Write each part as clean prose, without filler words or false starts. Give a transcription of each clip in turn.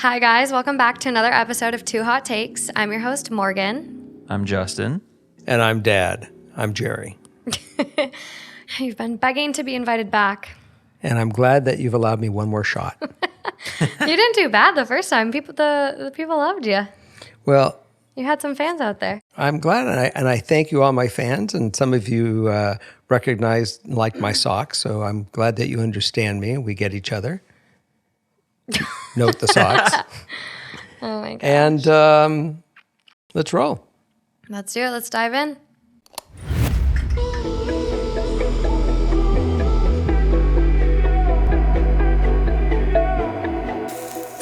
Hi, guys. Welcome back to another episode of Two Hot Takes. I'm your host, Morgan. I'm Justin. And I'm Dad. I'm Jerry. You've been begging to be invited back. And I'm glad that you've allowed me one more shot. You didn't do bad the first time. The people loved you. Well, You had some fans out there. I'm glad, and I thank you, all my fans, and some of you recognized and liked my socks, so I'm glad that you understand me. We get each other. Note the socks. Oh, my God. And let's roll. Let's do it. Let's dive in.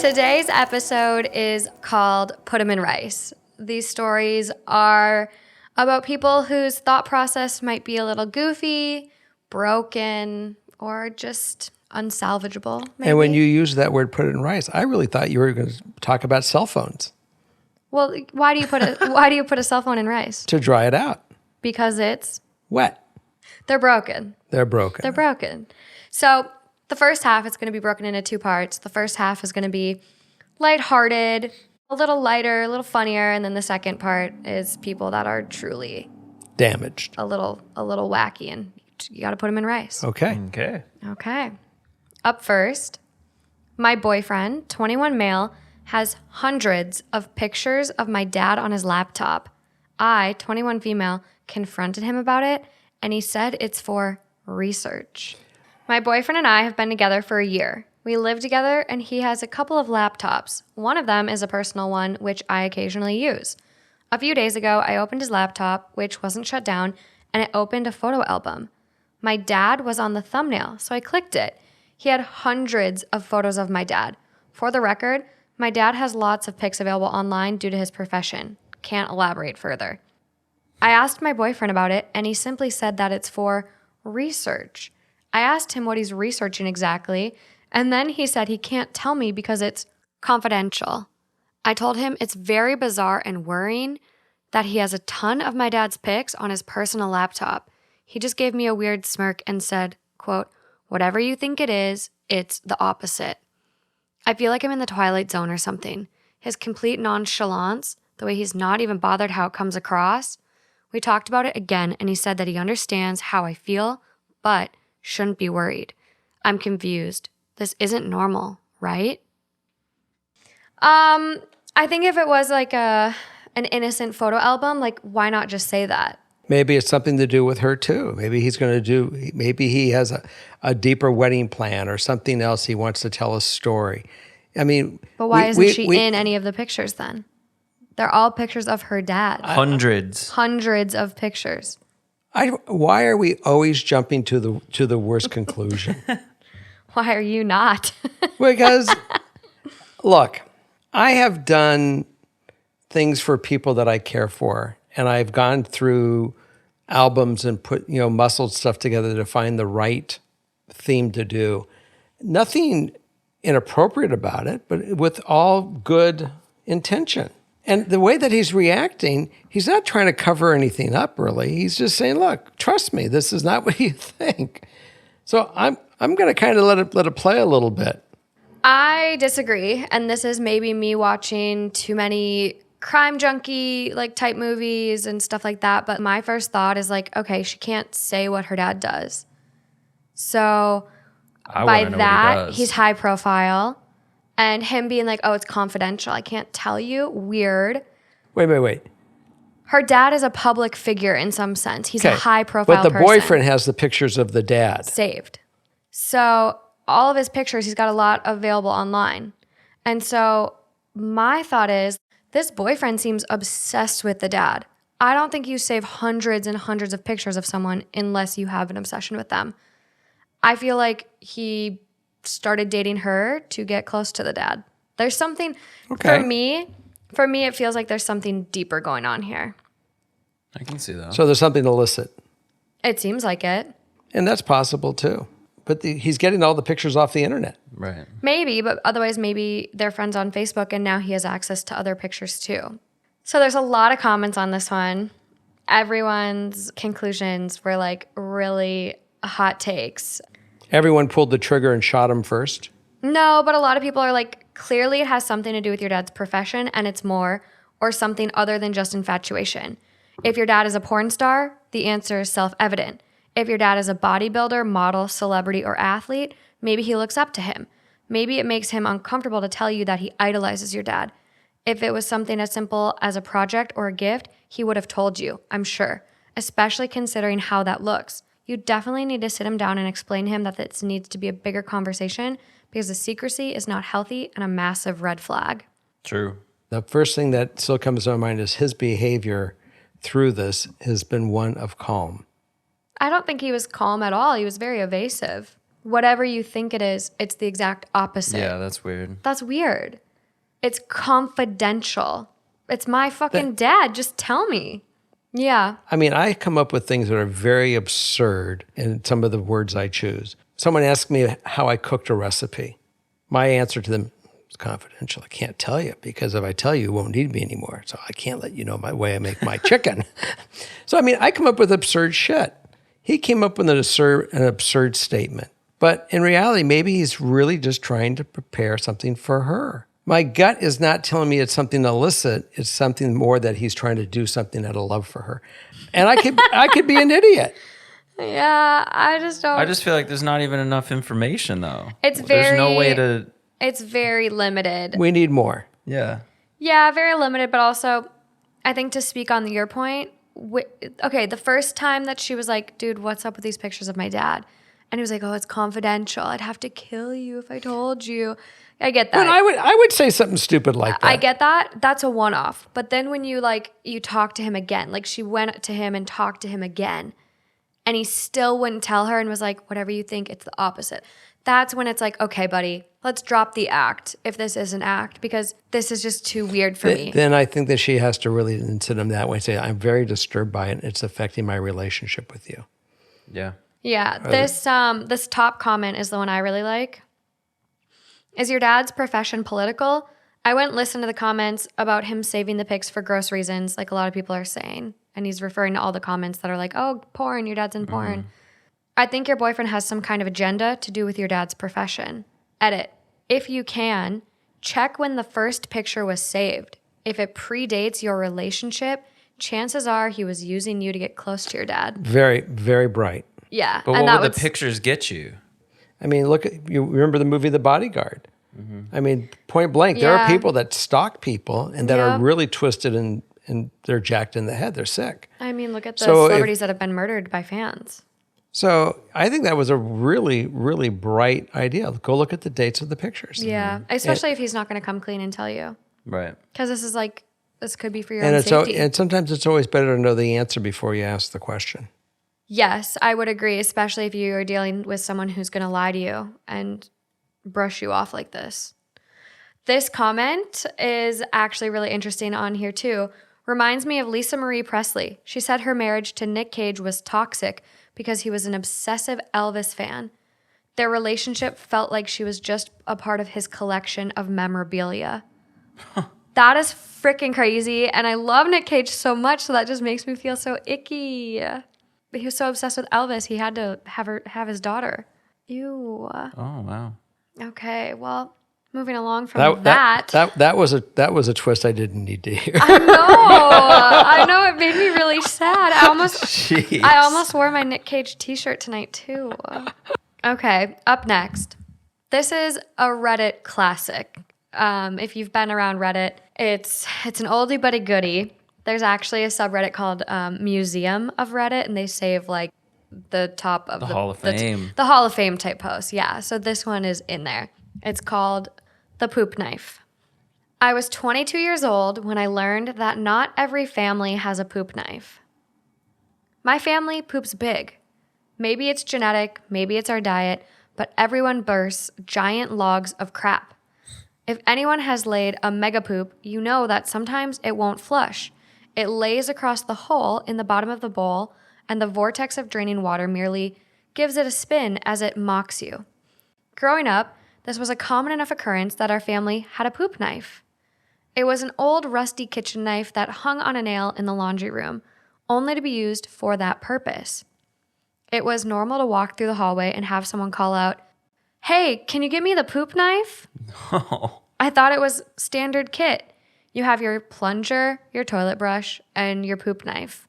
Today's episode is called Put 'em in Rice. These stories are about people whose thought process might be a little goofy, broken, or just unsalvageable. Maybe. And when you use that word, put it in rice, I really thought you were going to talk about cell phones. Well, why do you put a cell phone in rice? To dry it out. Because it's Wet. they're broken. They're broken. They're broken. So the first half is going to be broken into two parts. The first half is going to be lighthearted, a little lighter, a little funnier, and then the second part is people that are truly Damaged. a little wacky, and you got to put them in rice. Okay. Okay. Okay. Up first, my boyfriend, 21 male, has hundreds of pictures of my dad on his laptop. I, 21 female, confronted him about it, and he said it's for research. My boyfriend and I have been together for a year. We live together, and he has a couple of laptops. One of them is a personal one, which I occasionally use. A few days ago, I opened his laptop, which wasn't shut down, and it opened a photo album. My dad was on the thumbnail, so I clicked it. He had hundreds of photos of my dad. For the record, my dad has lots of pics available online due to his profession. Can't elaborate further. I asked my boyfriend about it, and he simply said that it's for research. I asked him what he's researching exactly, and then he said he can't tell me because it's confidential. I told him it's very bizarre and worrying that he has a ton of my dad's pics on his personal laptop. He just gave me a weird smirk and said, quote, "Whatever you think it is, it's the opposite." I feel like I'm in the Twilight Zone or something. His complete nonchalance, the way he's not even bothered how it comes across. We talked about it again, and he said that he understands how I feel, but shouldn't be worried. I'm confused. This isn't normal, right? I think if it was like an innocent photo album, like why not just say that? Maybe it's something to do with her too. Maybe he has a deeper wedding plan or something else. He wants to tell a story. I mean, but why isn't she in any of the pictures then? They're all pictures of her dad. Hundreds of pictures. Why are we always jumping to the worst conclusion? Why are you not? Because, look, I have done things for people that I care for, and I've gone through albums and put, muscled stuff together to find the right theme to do. Nothing inappropriate about it, but with all good intention. And the way that he's reacting, he's not trying to cover anything up, really. He's just saying, look, trust me, this is not what you think. So I'm going to kind of let it play a little bit. I disagree, and this is maybe me watching too many crime junkie type movies and stuff like that, but my first thought is like, okay, she can't say what her dad does. So by that, he's high profile, and him being like, oh, it's confidential, I can't tell you, weird. Wait. Her dad is a public figure in some sense. He's a high profile person. But the boyfriend has the pictures of the dad. Saved. So all of his pictures, he's got a lot available online. And so my thought is, this boyfriend seems obsessed with the dad. I don't think you save hundreds and hundreds of pictures of someone unless you have an obsession with them. I feel like he started dating her to get close to the dad. There's something, for me, it feels like there's something deeper going on here. I can see that. So there's something illicit. It seems like it. And that's possible too. But he's getting all the pictures off the internet. Right. Maybe, but otherwise maybe they're friends on Facebook and now he has access to other pictures too. So there's a lot of comments on this one. Everyone's conclusions were really hot takes. Everyone pulled the trigger and shot him first. No, but a lot of people are Clearly, it has something to do with your dad's profession, and it's more, or something other than just infatuation. If your dad is a porn star, the answer is self-evident. If your dad is a bodybuilder, model, celebrity, or athlete, maybe he looks up to him. Maybe it makes him uncomfortable to tell you that he idolizes your dad. If it was something as simple as a project or a gift, he would have told you, I'm sure, especially considering how that looks. You definitely need to sit him down and explain to him that this needs to be a bigger conversation because the secrecy is not healthy and a massive red flag. True. The first thing that still comes to my mind is his behavior through this has been one of calm. I don't think he was calm at all. He was very evasive. Whatever you think it is, it's the exact opposite. Yeah, that's weird. That's weird. It's confidential. It's my fucking dad. Just tell me. Yeah. I mean, I come up with things that are very absurd in some of the words I choose. Someone asked me how I cooked a recipe. My answer to them is confidential. I can't tell you because if I tell you, you won't need me anymore. So I can't let you know my way I make my chicken. So, I mean, I come up with absurd shit. He came up with an absurd statement. But in reality, maybe he's really just trying to prepare something for her. My gut is not telling me it's something illicit. It's something more that he's trying to do something out of love for her. And I could be an idiot. Yeah, I just don't. I just feel like there's not even enough information, though. There's no way to... It's very limited. We need more. Yeah. Yeah, very limited, but also, I think to speak on your point, okay, the first time that she was like, dude, what's up with these pictures of my dad? And he was like, oh, it's confidential. I'd have to kill you if I told you. I get that. But I would say something stupid like that. I get that. That's a one-off. But then when you talk to him again, like she went to him and talked to him again, and he still wouldn't tell her and was like, whatever you think, it's the opposite. That's when it's like, okay, buddy, let's drop the act if this is an act because this is just too weird for me. Then I think that she has to really sit him that way and say, I'm very disturbed by it. It's affecting my relationship with you. Yeah. Yeah. This top comment is the one I really like. Is your dad's profession political? I went and listened to the comments about him saving the pics for gross reasons, like a lot of people are saying. And he's referring to all the comments that are like, oh, porn, your dad's in porn. I think your boyfriend has some kind of agenda to do with your dad's profession. Edit. If you can, check when the first picture was saved. If it predates your relationship, chances are he was using you to get close to your dad. Very, very bright. Yeah. But what would the pictures get you? I mean, you remember the movie The Bodyguard? I mean, point blank, there are people that stalk people and that are really twisted and they're jacked in the head. They're sick. I mean, look at the celebrities that have been murdered by fans. So I think that was a really, really bright idea. Go look at the dates of the pictures. Yeah, especially if he's not going to come clean and tell you. Right. Because this could be for your own safety. And sometimes it's always better to know the answer before you ask the question. Yes, I would agree, especially if you are dealing with someone who's going to lie to you and brush you off like this. This comment is actually really interesting on here too. Reminds me of Lisa Marie Presley. She said her marriage to Nick Cage was toxic because he was an obsessive Elvis fan. Their relationship felt like she was just a part of his collection of memorabilia. That is freaking crazy. And I love Nick Cage so much, so that just makes me feel so icky. But he was so obsessed with Elvis, he had to have his daughter. Ew. Oh, wow. Okay, well, moving along from that. That was a twist I didn't need to hear. I know. It made me really sad. I almost wore my Nick Cage t-shirt tonight too. Okay, up next. This is a Reddit classic. If you've been around Reddit, it's an oldie but a goodie. There's actually a subreddit called Museum of Reddit, and they save like the top of the Hall of Fame. The Hall of Fame type posts. Yeah, so this one is in there. It's called The Poop Knife. I was 22 years old when I learned that not every family has a poop knife. My family poops big. Maybe it's genetic, maybe it's our diet, but everyone bursts giant logs of crap. If anyone has laid a mega poop, you know that sometimes it won't flush. It lays across the hole in the bottom of the bowl, and the vortex of draining water merely gives it a spin as it mocks you. Growing up, this was a common enough occurrence that our family had a poop knife. It was an old rusty kitchen knife that hung on a nail in the laundry room, only to be used for that purpose. It was normal to walk through the hallway and have someone call out, "Hey, can you get me the poop knife?" Oh. I thought it was standard kit. You have your plunger, your toilet brush, and your poop knife.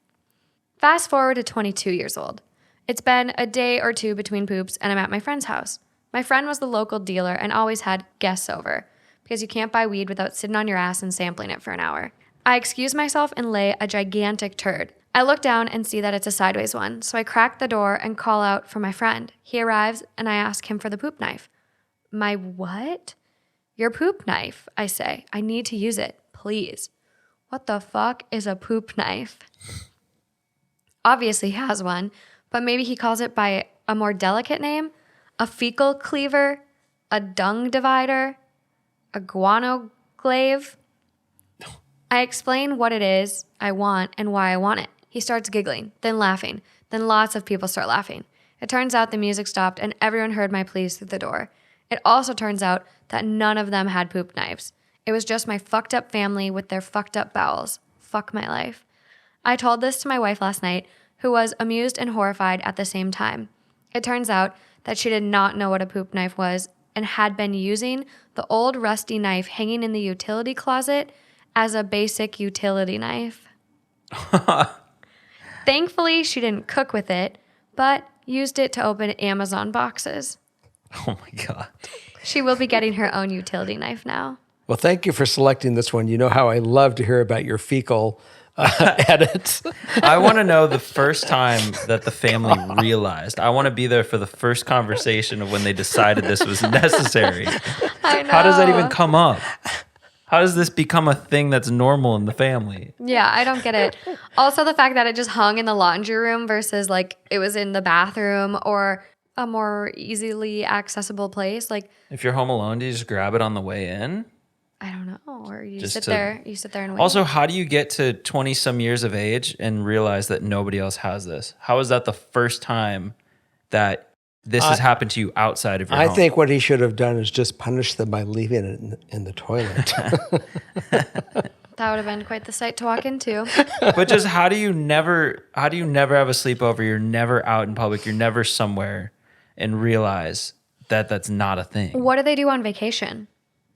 Fast forward to 22 years old. It's been a day or two between poops, and I'm at my friend's house. My friend was the local dealer and always had guests over because you can't buy weed without sitting on your ass and sampling it for an hour. I excuse myself and lay a gigantic turd. I look down and see that it's a sideways one, so I crack the door and call out for my friend. He arrives, and I ask him for the poop knife. My what? Your poop knife, I say. I need to use it, please. What the fuck is a poop knife? Obviously he has one, but maybe he calls it by a more delicate name? A fecal cleaver? A dung divider? A guano glaive? I explain what it is I want and why I want it. He starts giggling, then laughing. Then lots of people start laughing. It turns out the music stopped and everyone heard my pleas through the door. It also turns out that none of them had poop knives. It was just my fucked up family with their fucked up bowels. Fuck my life. I told this to my wife last night, who was amused and horrified at the same time. It turns out that she did not know what a poop knife was and had been using the old rusty knife hanging in the utility closet as a basic utility knife. Thankfully, she didn't cook with it, but used it to open Amazon boxes. Oh my God. She will be getting her own utility knife now. Well, thank you for selecting this one. You know how I love to hear about your fecal edits. I want to know the first time that the family realized. I want to be there for the first conversation of when they decided this was necessary. I know. How does that even come up? How does this become a thing that's normal in the family? Yeah, I don't get it. Also, the fact that it just hung in the laundry room versus like it was in the bathroom or a more easily accessible place. Like, If you're home alone, do you just grab it on the way in? I don't know. Or you Just sit to- there. You sit there and wait. Also, how do you get to 20 some years of age and realize that nobody else has this? How is that the first time that this has happened to you outside of your home? I think what he should have done is just punish them by leaving it in the toilet. That would have been quite the sight to walk into. But just how do you never have a sleepover? You're never out in public. You're never somewhere and realize that that's not a thing. What do they do on vacation?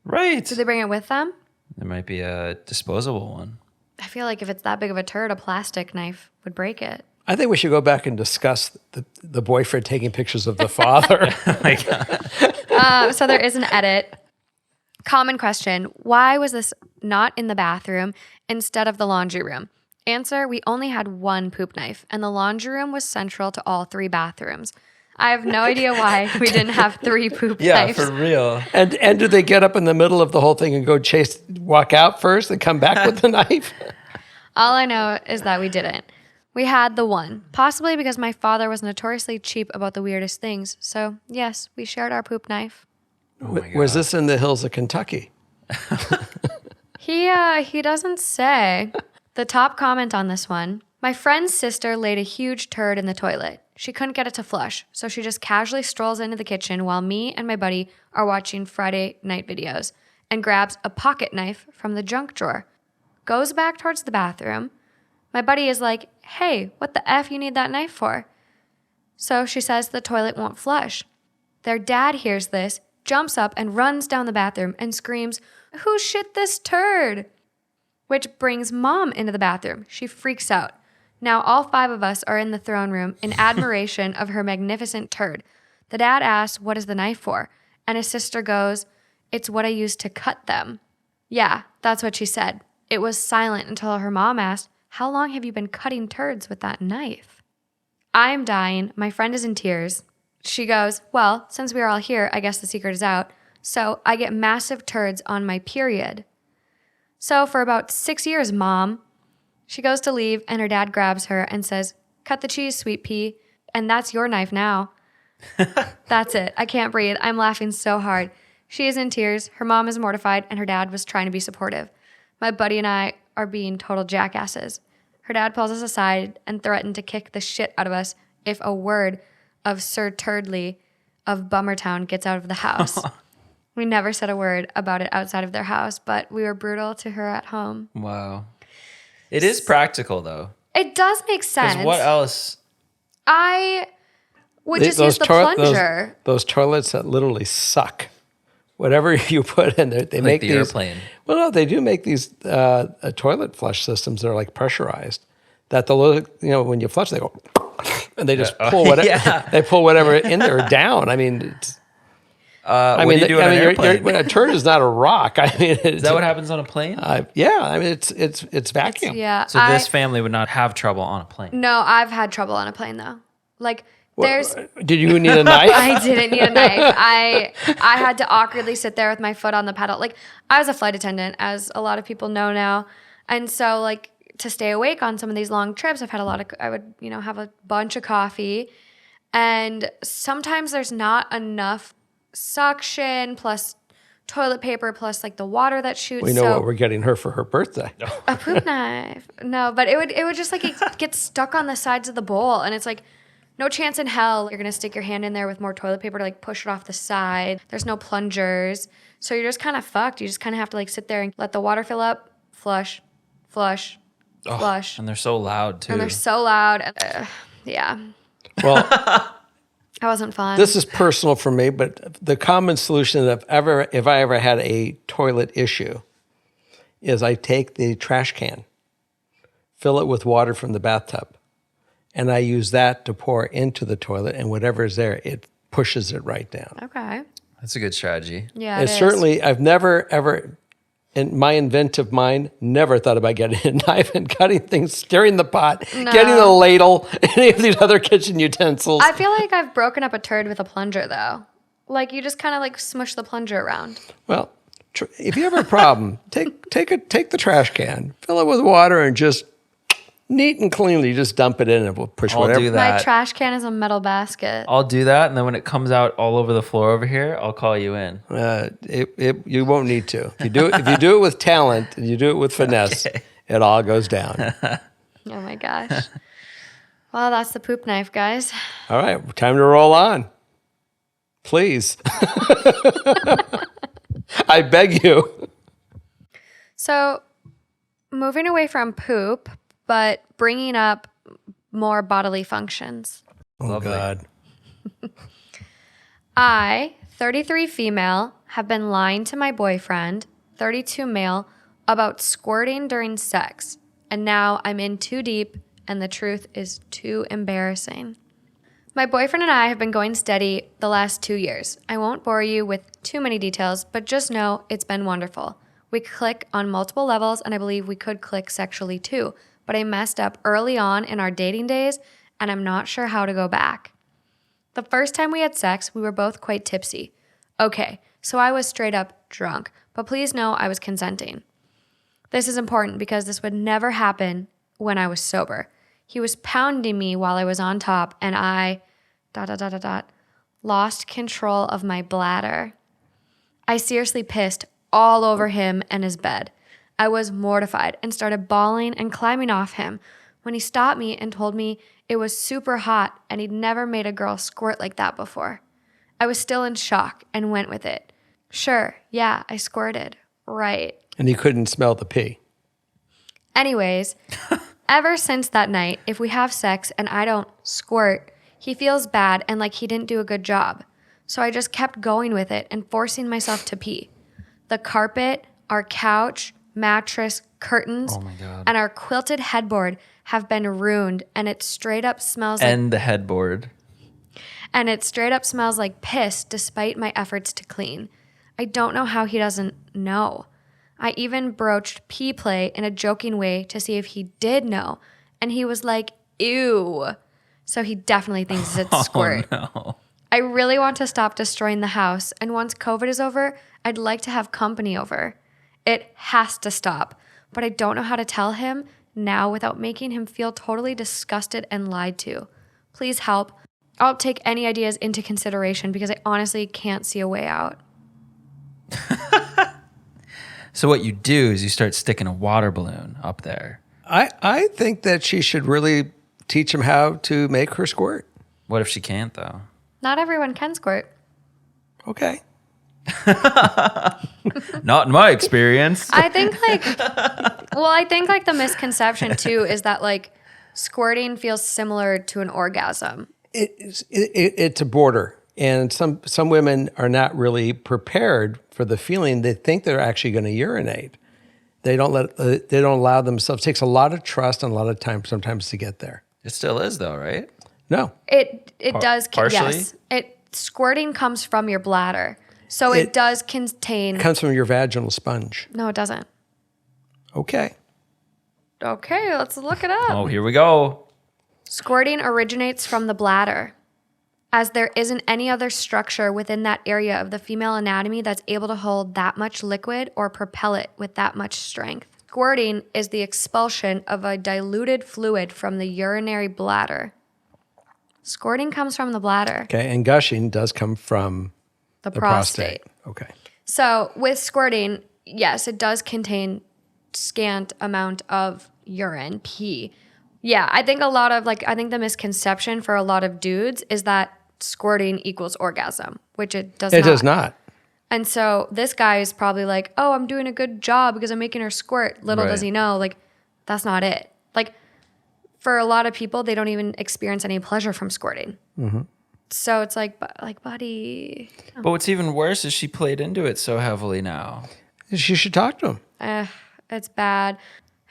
Right. Do they bring it with them? There might be a disposable one. I feel like if it's that big of a turd, a plastic knife would break it. I think we should go back and discuss the boyfriend taking pictures of the father. So there is an edit. Common question. Why was this not in the bathroom instead of the laundry room? Answer, we only had one poop knife, and the laundry room was central to all three bathrooms. I have no idea why we didn't have three poop knives. For real. And do they get up in the middle of the whole thing and walk out first and come back with the knife? All I know is that we didn't. We had the one, possibly because my father was notoriously cheap about the weirdest things. So, yes, we shared our poop knife. Was this in the hills of Kentucky? He doesn't say. The top comment on this one. My friend's sister laid a huge turd in the toilet. She couldn't get it to flush, so she just casually strolls into the kitchen while me and my buddy are watching Friday night videos and grabs a pocket knife from the junk drawer. Goes back towards the bathroom. My buddy is like, hey, what the F you need that knife for? So she says the toilet won't flush. Their dad hears this, jumps up and runs down the bathroom and screams, who shit this turd? Which brings mom into the bathroom. She freaks out. Now all five of us are in the throne room in admiration of her magnificent turd. The dad asks, what is the knife for? And his sister goes, it's what I use to cut them. Yeah, that's what she said. It was silent until her mom asked, how long have you been cutting turds with that knife? I'm dying. My friend is in tears. She goes, well, since we are all here, I guess the secret is out. So I get massive turds on my period. So for about 6 years, Mom. She goes to leave and her dad grabs her and says, cut the cheese, sweet pea. And that's your knife now. That's it. I can't breathe. I'm laughing so hard. She is in tears. Her mom is mortified and her dad was trying to be supportive. My buddy and I are being total jackasses. Her dad pulls us aside and threatened to kick the shit out of us if a word of Sir Turdley of Bummertown gets out of the house. We never said a word about it outside of their house, but we were brutal to her at home. Wow. It is practical, though. It does make sense. Because what else? I would just use the plunger. Those toilets that literally suck whatever you put in there, they Like make the these. airplane. Well, no, they do make these toilet flush systems that are like pressurized. That when you flush, they go, and they just pull whatever. Yeah. They pull whatever in there down. I mean, it's, What do you do on an airplane? a turd is not a rock. I mean, Is that what happens on a plane? yeah. I mean, it's vacuum. Yeah. So this family would not have trouble on a plane. No, I've had trouble on a plane though. Like there's Did you need a knife? I didn't need a knife. I had to awkwardly sit there with my foot on the pedal. Like I was a flight attendant, as a lot of people know now. And so like to stay awake on some of these long trips, I would, have a bunch of coffee. And sometimes there's not enough suction plus toilet paper plus like the water that shoots. We know what we're getting her for her birthday. A poop knife. No, but it would just like it gets stuck on the sides of the bowl, and it's like no chance in hell you're gonna stick your hand in there with more toilet paper to like push it off the side. There's no plungers, so you're just kind of fucked. You just kind of have to like sit there and let the water fill up, flush, flush, flush, And they're so loud too. and they're so loud. Yeah, Well, that wasn't fun. this is personal for me, but the common solution that if I ever had a toilet issue is I take the trash can, fill it with water from the bathtub, and I use that to pour into the toilet, and whatever is there, it pushes it right down. Okay. That's a good strategy. Yeah, It's it is. certainly, I've never, ever, in my inventive mind, never thought about getting a knife and cutting things, stirring the pot, getting the ladle, any of these other kitchen utensils. I feel like I've broken up a turd with a plunger though. Like you just kind of like smush the plunger around. Well, if you have a problem, take the trash can, fill it with water, and just neat and cleanly just dump it in, and we'll push I'll whatever. do My that. trash can is a metal basket. I'll do that, and then when it comes out all over the floor over here, I'll call you in. You won't need to. If you do it with talent and you do it with finesse, it all goes down. Oh my gosh. Well, that's the poop knife, guys. All right, time to roll on. Please. I beg you. So, moving away from poop, but bringing up more bodily functions. Oh, Lovely. God. I, 33 female, have been lying to my boyfriend, 32 male, about squirting during sex. And now I'm in too deep, and the truth is too embarrassing. My boyfriend and I have been going steady the last 2 years. I won't bore you with too many details, but just know it's been wonderful. We click on multiple levels, and I believe we could click sexually too. But I messed up early on in our dating days, and I'm not sure how to go back. The first time we had sex, we were both quite tipsy. Okay, so I was straight up drunk, but please know I was consenting. This is important because this would never happen when I was sober. He was pounding me while I was on top, and I lost control of my bladder. I seriously pissed all over him and his bed. I was mortified and started bawling and climbing off him when he stopped me and told me it was super hot and he'd never made a girl squirt like that before. I was still in shock and went with it. Sure, yeah, I squirted. Right. And he couldn't smell the pee. Anyways, ever since that night, if we have sex and I don't squirt, he feels bad and like he didn't do a good job. So I just kept going with it and forcing myself to pee. The carpet, our couch, mattress, curtains, and our quilted headboard have been ruined, and it straight up smells And the headboard. and it straight up smells like piss despite my efforts to clean. I don't know how he doesn't know. I even broached pee play in a joking way to see if he did know, and he was like, ew. So he definitely thinks it's squirt. No. I really want to stop destroying the house, and once COVID is over, I'd like to have company over. It has to stop, but I don't know how to tell him now without making him feel totally disgusted and lied to. Please help. I'll take any ideas into consideration because I honestly can't see a way out. So what you do is you start sticking a water balloon up there. I think that she should really teach him how to make her squirt. What if she can't, though? Not everyone can squirt. Okay. Not in my experience. I think like the misconception too is that like squirting feels similar to an orgasm. It's a border. And some women are not really prepared for the feeling. They think they're actually going to urinate. They don't allow themselves. It takes a lot of trust and a lot of time sometimes to get there. It still is though, right? No. It does. Partially? Yes. Squirting comes from your bladder. So it does contain. It comes from your vaginal sponge. No, it doesn't. Okay. Okay, let's look it up. Oh, here we go. Squirting originates from the bladder, as there isn't any other structure within that area of the female anatomy that's able to hold that much liquid or propel it with that much strength. Squirting is the expulsion of a diluted fluid from the urinary bladder. Squirting comes from the bladder. Okay, and gushing does come from The prostate. Okay. So with squirting, yes, it does contain scant amount of urine, pee. Yeah, I think the misconception for a lot of dudes is that squirting equals orgasm, which it does not. It does not. And so this guy is probably like, oh, I'm doing a good job because I'm making her squirt. Little does Right. he know, like, that's not it. Like, for a lot of people, they don't even experience any pleasure from squirting. Mm-hmm. So it's like, buddy. But what's even worse is she played into it so heavily now. You should talk to him. It's bad.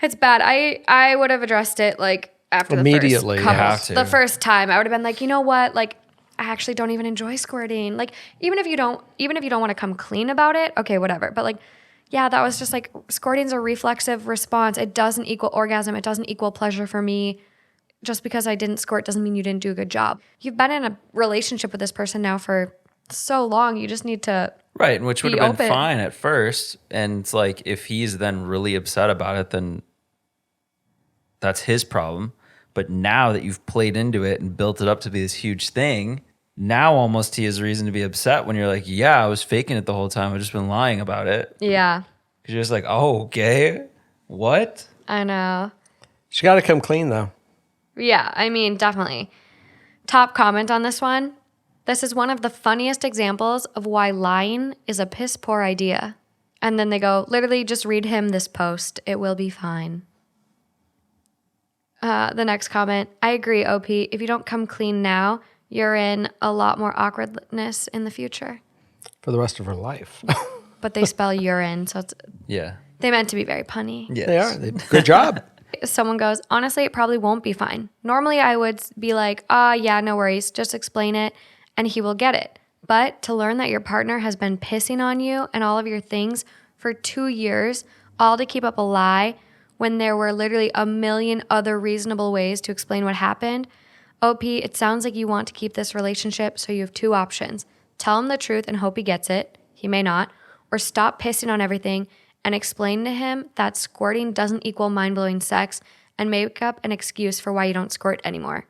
It's bad. I would have addressed it like after Immediately, the you first couple, have to. the first time. I would have been like, you know what? Like, I actually don't even enjoy squirting. Like, even if you don't want to come clean about it, okay, whatever. But like, yeah, that was just like, squirting's a reflexive response. It doesn't equal orgasm. It doesn't equal pleasure for me. Just because I didn't squirt doesn't mean you didn't do a good job. You've been in a relationship with this person now for so long. You just need to Right, which would be have been open. fine at first. And it's like, if he's then really upset about it, then that's his problem. But now that you've played into it and built it up to be this huge thing, now almost he has reason to be upset when you're like, yeah, I was faking it the whole time. I've just been lying about it. Yeah, Because you're just like, oh, okay. What? I know. She got to come clean, though. Yeah, I mean, definitely. Top comment on this one. This is one of the funniest examples of why lying is a piss poor idea. And then they go, literally just read him this post. It will be fine. The next comment. I agree, OP. If you don't come clean now, you're in a lot more awkwardness in the future. For the rest of her life. But they spell urine, so Yeah. they meant to be very punny. Yes. They are. Good job. Someone goes, honestly, it probably won't be fine. Normally, I would be like, yeah, no worries. Just explain it and he will get it. But to learn that your partner has been pissing on you and all of your things for 2 years, all to keep up a lie when there were literally a million other reasonable ways to explain what happened. OP, it sounds like you want to keep this relationship, so you have 2 options. Tell him the truth and hope he gets it. He may not. Or stop pissing on everything and explain to him that squirting doesn't equal mind-blowing sex and make up an excuse for why you don't squirt anymore,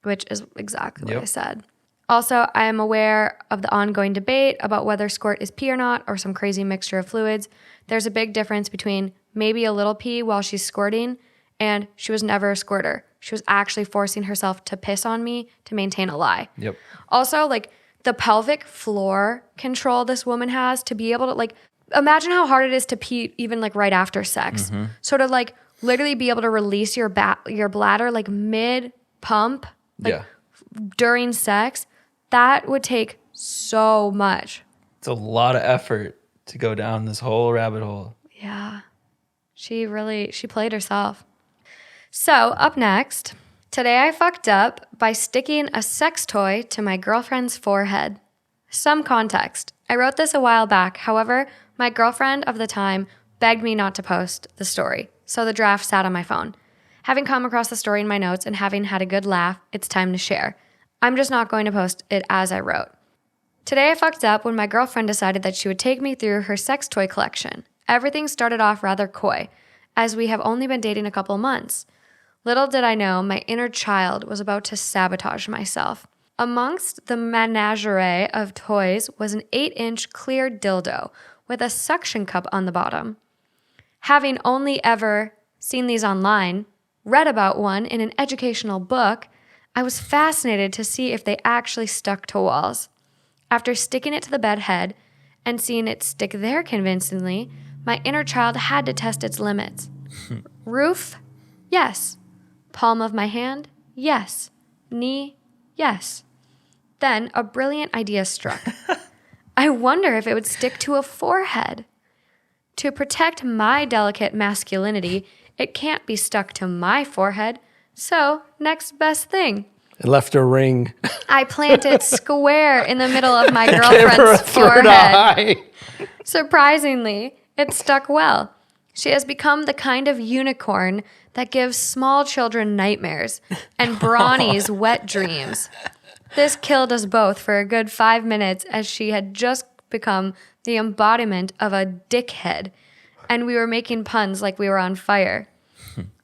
which is exactly what I said. Also, I am aware of the ongoing debate about whether squirt is pee or not, or some crazy mixture of fluids. There's a big difference between maybe a little pee while she's squirting and she was never a squirter. She was actually forcing herself to piss on me to maintain a lie. Yep. Also, like, the pelvic floor control this woman has to be able to, like, imagine how hard it is to pee even like right after sex. Mm-hmm. So to like literally be able to release your bladder like mid pump, like during sex, that would take so much. It's a lot of effort to go down this whole rabbit hole. Yeah. She played herself. So up next, today I fucked up by sticking a sex toy to my girlfriend's forehead. Some context. I wrote this a while back. However, my girlfriend of the time begged me not to post the story, so the draft sat on my phone. Having come across the story in my notes and having had a good laugh, it's time to share. I'm just not going to post it as I wrote. Today I fucked up when my girlfriend decided that she would take me through her sex toy collection. Everything started off rather coy, as we have only been dating a couple months. Little did I know my inner child was about to sabotage myself. Amongst the menagerie of toys was an 8-inch clear dildo with a suction cup on the bottom. Having only ever seen these online, read about one in an educational book, I was fascinated to see if they actually stuck to walls. After sticking it to the bed head and seeing it stick there convincingly, my inner child had to test its limits. Roof? Yes. Palm of my hand? Yes. Knee? Yes. Then a brilliant idea struck. I wonder if it would stick to a forehead. To protect my delicate masculinity, it can't be stuck to my forehead. So, next best thing. It left a ring. I plant it square in the middle of my Gave her a girlfriend's third forehead. eye. Surprisingly, it stuck well. She has become the kind of unicorn that gives small children nightmares and brownies wet dreams. This killed us both for a good 5 minutes as she had just become the embodiment of a dickhead, and we were making puns like we were on fire.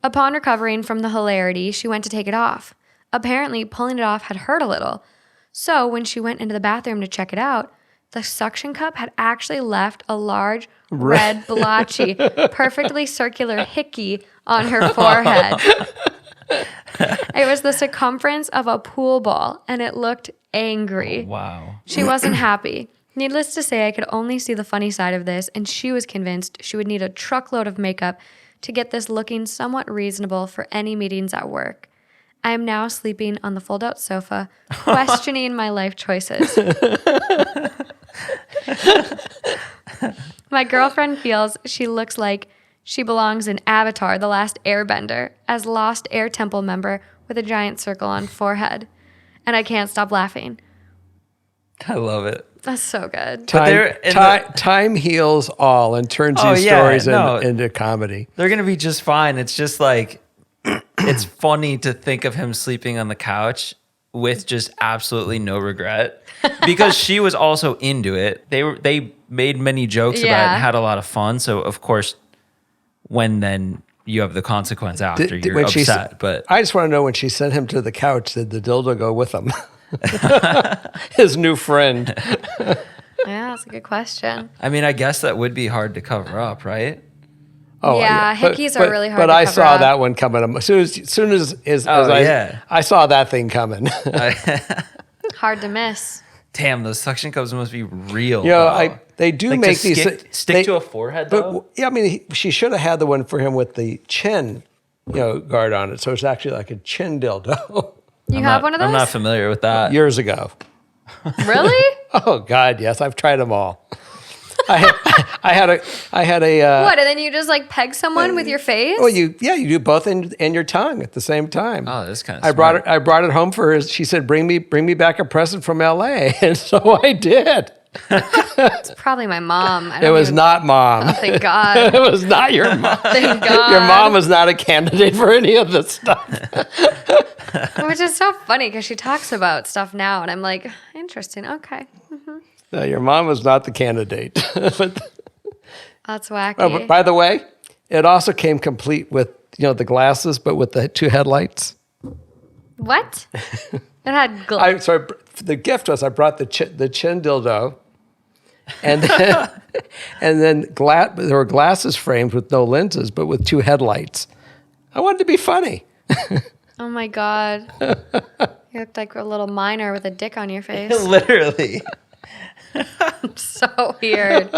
Upon recovering from the hilarity, she went to take it off. Apparently, pulling it off had hurt a little. So when she went into the bathroom to check it out, the suction cup had actually left a large, red, blotchy, perfectly circular hickey on her forehead. It was the circumference of a pool ball, and it looked angry. Wow. She wasn't happy. Needless to say, I could only see the funny side of this, and she was convinced she would need a truckload of makeup to get this looking somewhat reasonable for any meetings at work. I am now sleeping on the fold-out sofa, questioning my life choices. My girlfriend feels she looks like she belongs in Avatar, The Last Airbender, as Lost Air Temple member with a giant circle on forehead. And I can't stop laughing. I love it. That's so good. Time heals all and turns these stories into comedy. They're going to be just fine. It's just like, it's funny to think of him sleeping on the couch with just absolutely no regret because she was also into it. They made many jokes about it and had a lot of fun. So of course, when then you have the consequence after, you're upset. But I just want to know, when she sent him to the couch, did the dildo go with him? His new friend. Yeah, that's a good question. I mean, I guess that would be hard to cover up, right? Oh, yeah, hickeys are really hard to cover. But I saw up. that one coming. As soon as I saw that thing coming. Hard to miss. Damn, those suction cups must be real. Yeah, they do like make to these stick to a forehead though. But yeah, I mean, she should have had the one for him with the chin, guard on it. So it's actually like a chin dildo. You have one of those? I'm not familiar with that. Years ago. Really? Oh God, yes, I've tried them all. I had a. What? And then you just like peg someone with your face? Well, you do both and your tongue at the same time. Oh, that's kind of. I brought it home for her. She said, "Bring me back a present from L.A." And so I did. It's probably my mom. It was not mom. Oh, thank God. It was not your mom. Thank God. Your mom was not a candidate for any of this stuff. Which is so funny because she talks about stuff now, and I'm like, interesting. Okay. No, your mom was not the candidate. That's wacky. Oh, but by the way, it also came complete with the glasses, but with the 2 headlights. What? It had the gift was I brought the chin dildo, and then there were glasses framed with no lenses, but with 2 headlights. I wanted to be funny. Oh my God. You looked like a little miner with a dick on your face. Literally. So weird.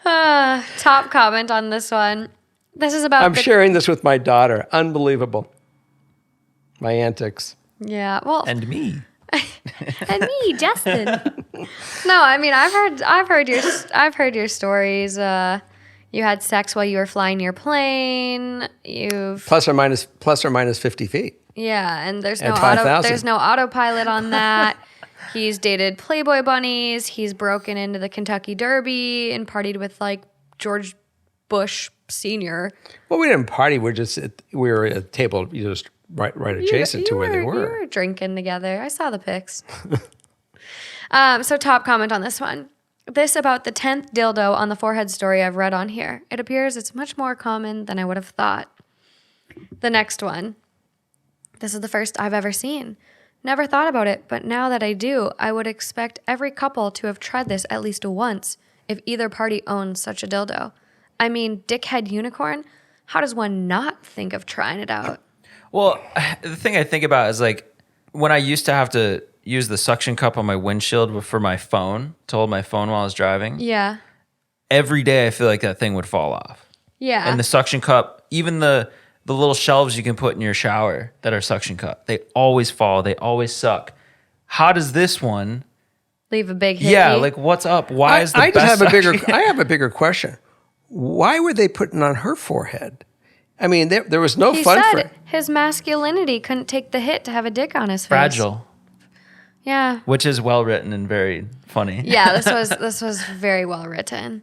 Top comment on this one. This is about. I'm sharing this with my daughter. Unbelievable. My antics. Yeah. Well. And me. And me, Justin. No, I mean I've heard your stories. You had sex while you were flying your plane. You've plus or minus 50 feet. Yeah, and there's and no autopilot on that. He's dated Playboy bunnies. He's broken into the Kentucky Derby and partied with like George Bush Sr. Well, we didn't party. We were at a table just right adjacent to where they were. You were drinking together. I saw the pics. So top comment on this one. This about the 10th dildo on the forehead story I've read on here. It appears it's much more common than I would have thought. The next one. This is the first I've ever seen. Never thought about it, but now that I do, I would expect every couple to have tried this at least once if either party owns such a dildo. I mean, dickhead unicorn, how does one not think of trying it out? Well, the thing I think about is like when I used to have to use the suction cup on my windshield for my phone, to hold my phone while I was driving. Yeah. Every day I feel like that thing would fall off. Yeah. And the suction cup, even the the little shelves you can put in your shower that are suction cup. They always fall. They always suck. How does this one? Leave a big hickey. Yeah, like what's up? Why is the I best just have a bigger. suction- I have a bigger question. Why were they putting on her forehead? I mean, there was no He fun for said it. his masculinity couldn't take the hit to have a dick on his face. Fragile, Yeah. which is well written and very funny. Yeah, this was very well written.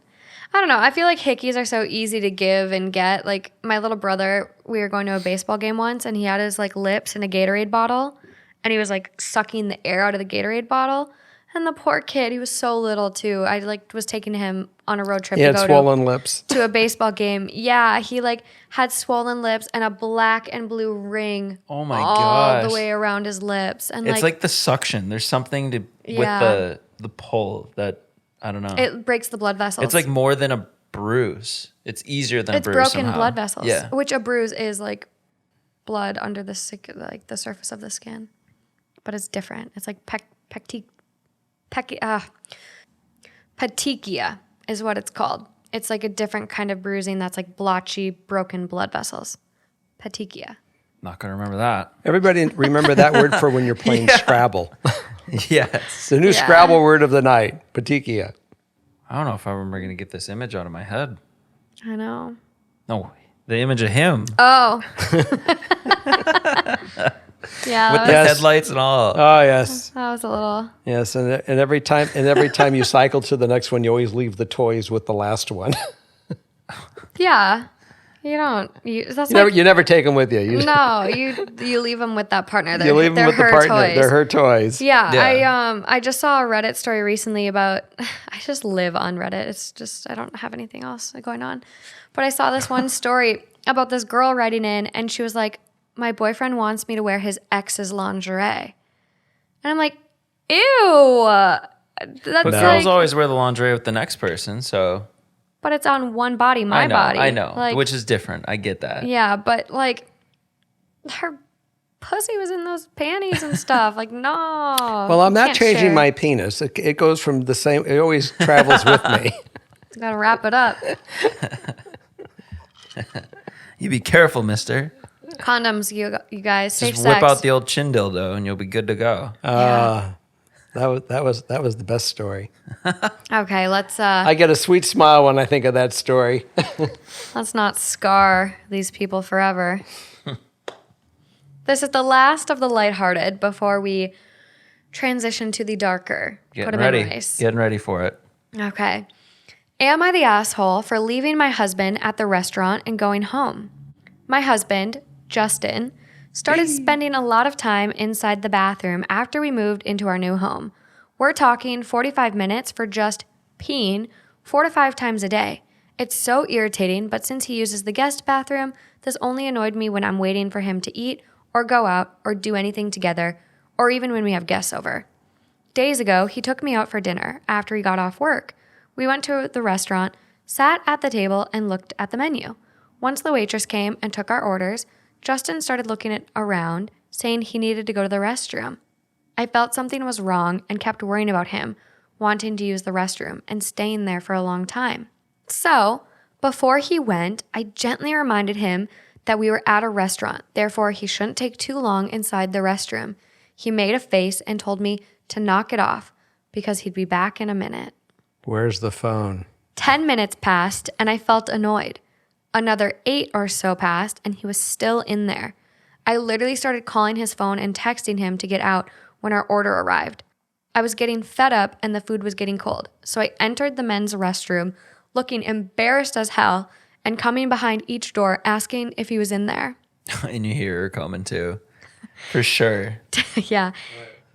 I don't know. I feel like hickeys are so easy to give and get. Like my little brother, we were going to a baseball game once, and he had his like lips in a Gatorade bottle, and he was like sucking the air out of the Gatorade bottle. And the poor kid, he was so little too. I like was taking him on a road trip He to had go swollen lips. to a baseball game. Yeah, he like had swollen lips and a black and blue ring. Oh my all gosh. the way around his lips, and It's like the suction. There's something to Yeah. with the pull that I don't know. it breaks the blood vessels. It's like more than a bruise. It's easier than it's a bruise. broken somehow. blood vessels. Yeah. Which a bruise is like blood under the like the surface of the skin, but it's different. It's like petechia is what it's called. It's like a different kind of bruising that's like blotchy, broken blood vessels. Petechia. Not gonna remember that. Everybody remember that word for when you're playing Scrabble. Yes. The new Scrabble word of the night, petechia. I don't know if I'm ever gonna get this image out of my head. I know. No, the image of him Oh. Yeah, with that the was, headlights and all. Oh yes, that was a little. yes, and every time you cycle to the next one, you always leave the toys with the last one. Yeah. You don't. That's You never take them with you. no, you leave them with that partner. You leave them they're with the her partner. toys. They're her toys. Yeah, Yeah. I just saw a Reddit story recently about I just live on Reddit. It's just I don't have anything else going on. But I saw this one story about this girl writing in and she was like, "My boyfriend wants me to wear his ex's lingerie." And I'm like, "Ew." That's But like, girls always wear the lingerie with the next person, so but it's on one body, my I know, body. I know, Like, which is different. I get that. yeah, but like her pussy was in those panties and stuff. Like, no. Well, I'm you not can't changing share. my penis. It goes from the same. It always travels with me. Gotta wrap it up. You be careful, mister. Condoms, you guys. Safe Just whip sex. out the old chin dildo and you'll be good to go. Yeah. That was the best story. Okay, let's I get a sweet smile when I think of that story. let's not scar these people forever. This is the last of the lighthearted before we transition to the darker. Put Getting 'em ready. in rice. Getting ready for it. Okay. Am I the asshole for leaving my husband at the restaurant and going home? My husband, Justin, started spending a lot of time inside the bathroom after we moved into our new home. We're talking 45 minutes for just peeing 4 to 5 times a day. It's so irritating, but since he uses the guest bathroom, this only annoyed me when I'm waiting for him to eat or go out or do anything together, or even when we have guests over. Days ago, he took me out for dinner after he got off work. We went to the restaurant, sat at the table, and looked at the menu. Once the waitress came and took our orders, Justin started looking around, saying he needed to go to the restroom. I felt something was wrong and kept worrying about him, wanting to use the restroom and staying there for a long time. So, before he went, I gently reminded him that we were at a restaurant, therefore he shouldn't take too long inside the restroom. He made a face and told me to knock it off because he'd be back in a minute. Where's the phone? 10 minutes passed and I felt annoyed. Another 8 or so passed and he was still in there. I literally started calling his phone and texting him to get out when our order arrived. I was getting fed up and the food was getting cold, so I entered the men's restroom looking embarrassed as hell and coming behind each door asking if he was in there. And you hear her coming too. For sure. Yeah.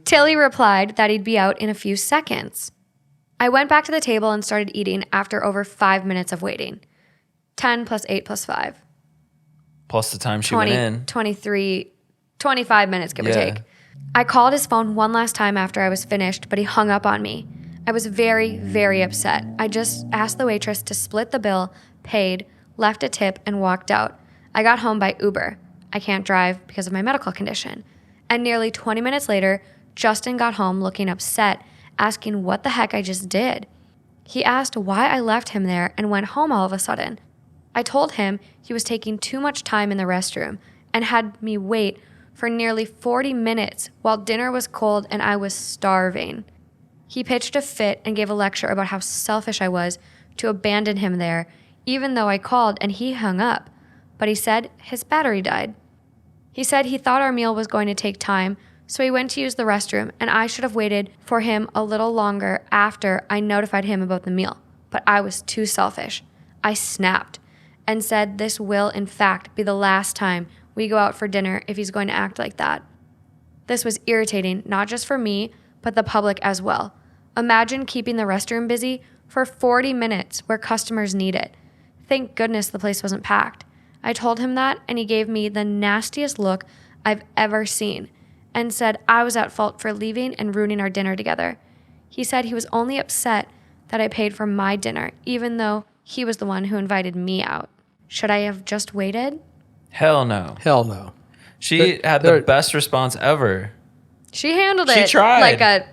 Tilly replied that he'd be out in a few seconds. I went back to the table and started eating after over 5 minutes of waiting. 10 plus 8 plus 5. Plus the time she 20, went in. 23, 25 minutes, give or Yeah. take. I called his phone one last time after I was finished, but he hung up on me. I was very, very upset. I just asked the waitress to split the bill, paid, left a tip, and walked out. I got home by Uber. I can't drive because of my medical condition. And nearly 20 minutes later, Justin got home looking upset, asking what the heck I just did. He asked why I left him there and went home all of a sudden. I told him he was taking too much time in the restroom and had me wait for nearly 40 minutes while dinner was cold and I was starving. He pitched a fit and gave a lecture about how selfish I was to abandon him there, even though I called and he hung up. But he said his battery died. He said he thought our meal was going to take time, so he went to use the restroom and I should have waited for him a little longer after I notified him about the meal. But I was too selfish. I snapped and said this will, in fact, be the last time we go out for dinner if he's going to act like that. This was irritating, not just for me, but the public as well. Imagine keeping the restroom busy for 40 minutes where customers need it. Thank goodness the place wasn't packed. I told him that, and he gave me the nastiest look I've ever seen and said I was at fault for leaving and ruining our dinner together. He said he was only upset that I paid for my dinner, even though he was the one who invited me out. Should I have just waited? Hell no. Hell no. She had the best response ever. She handled She it tried. like a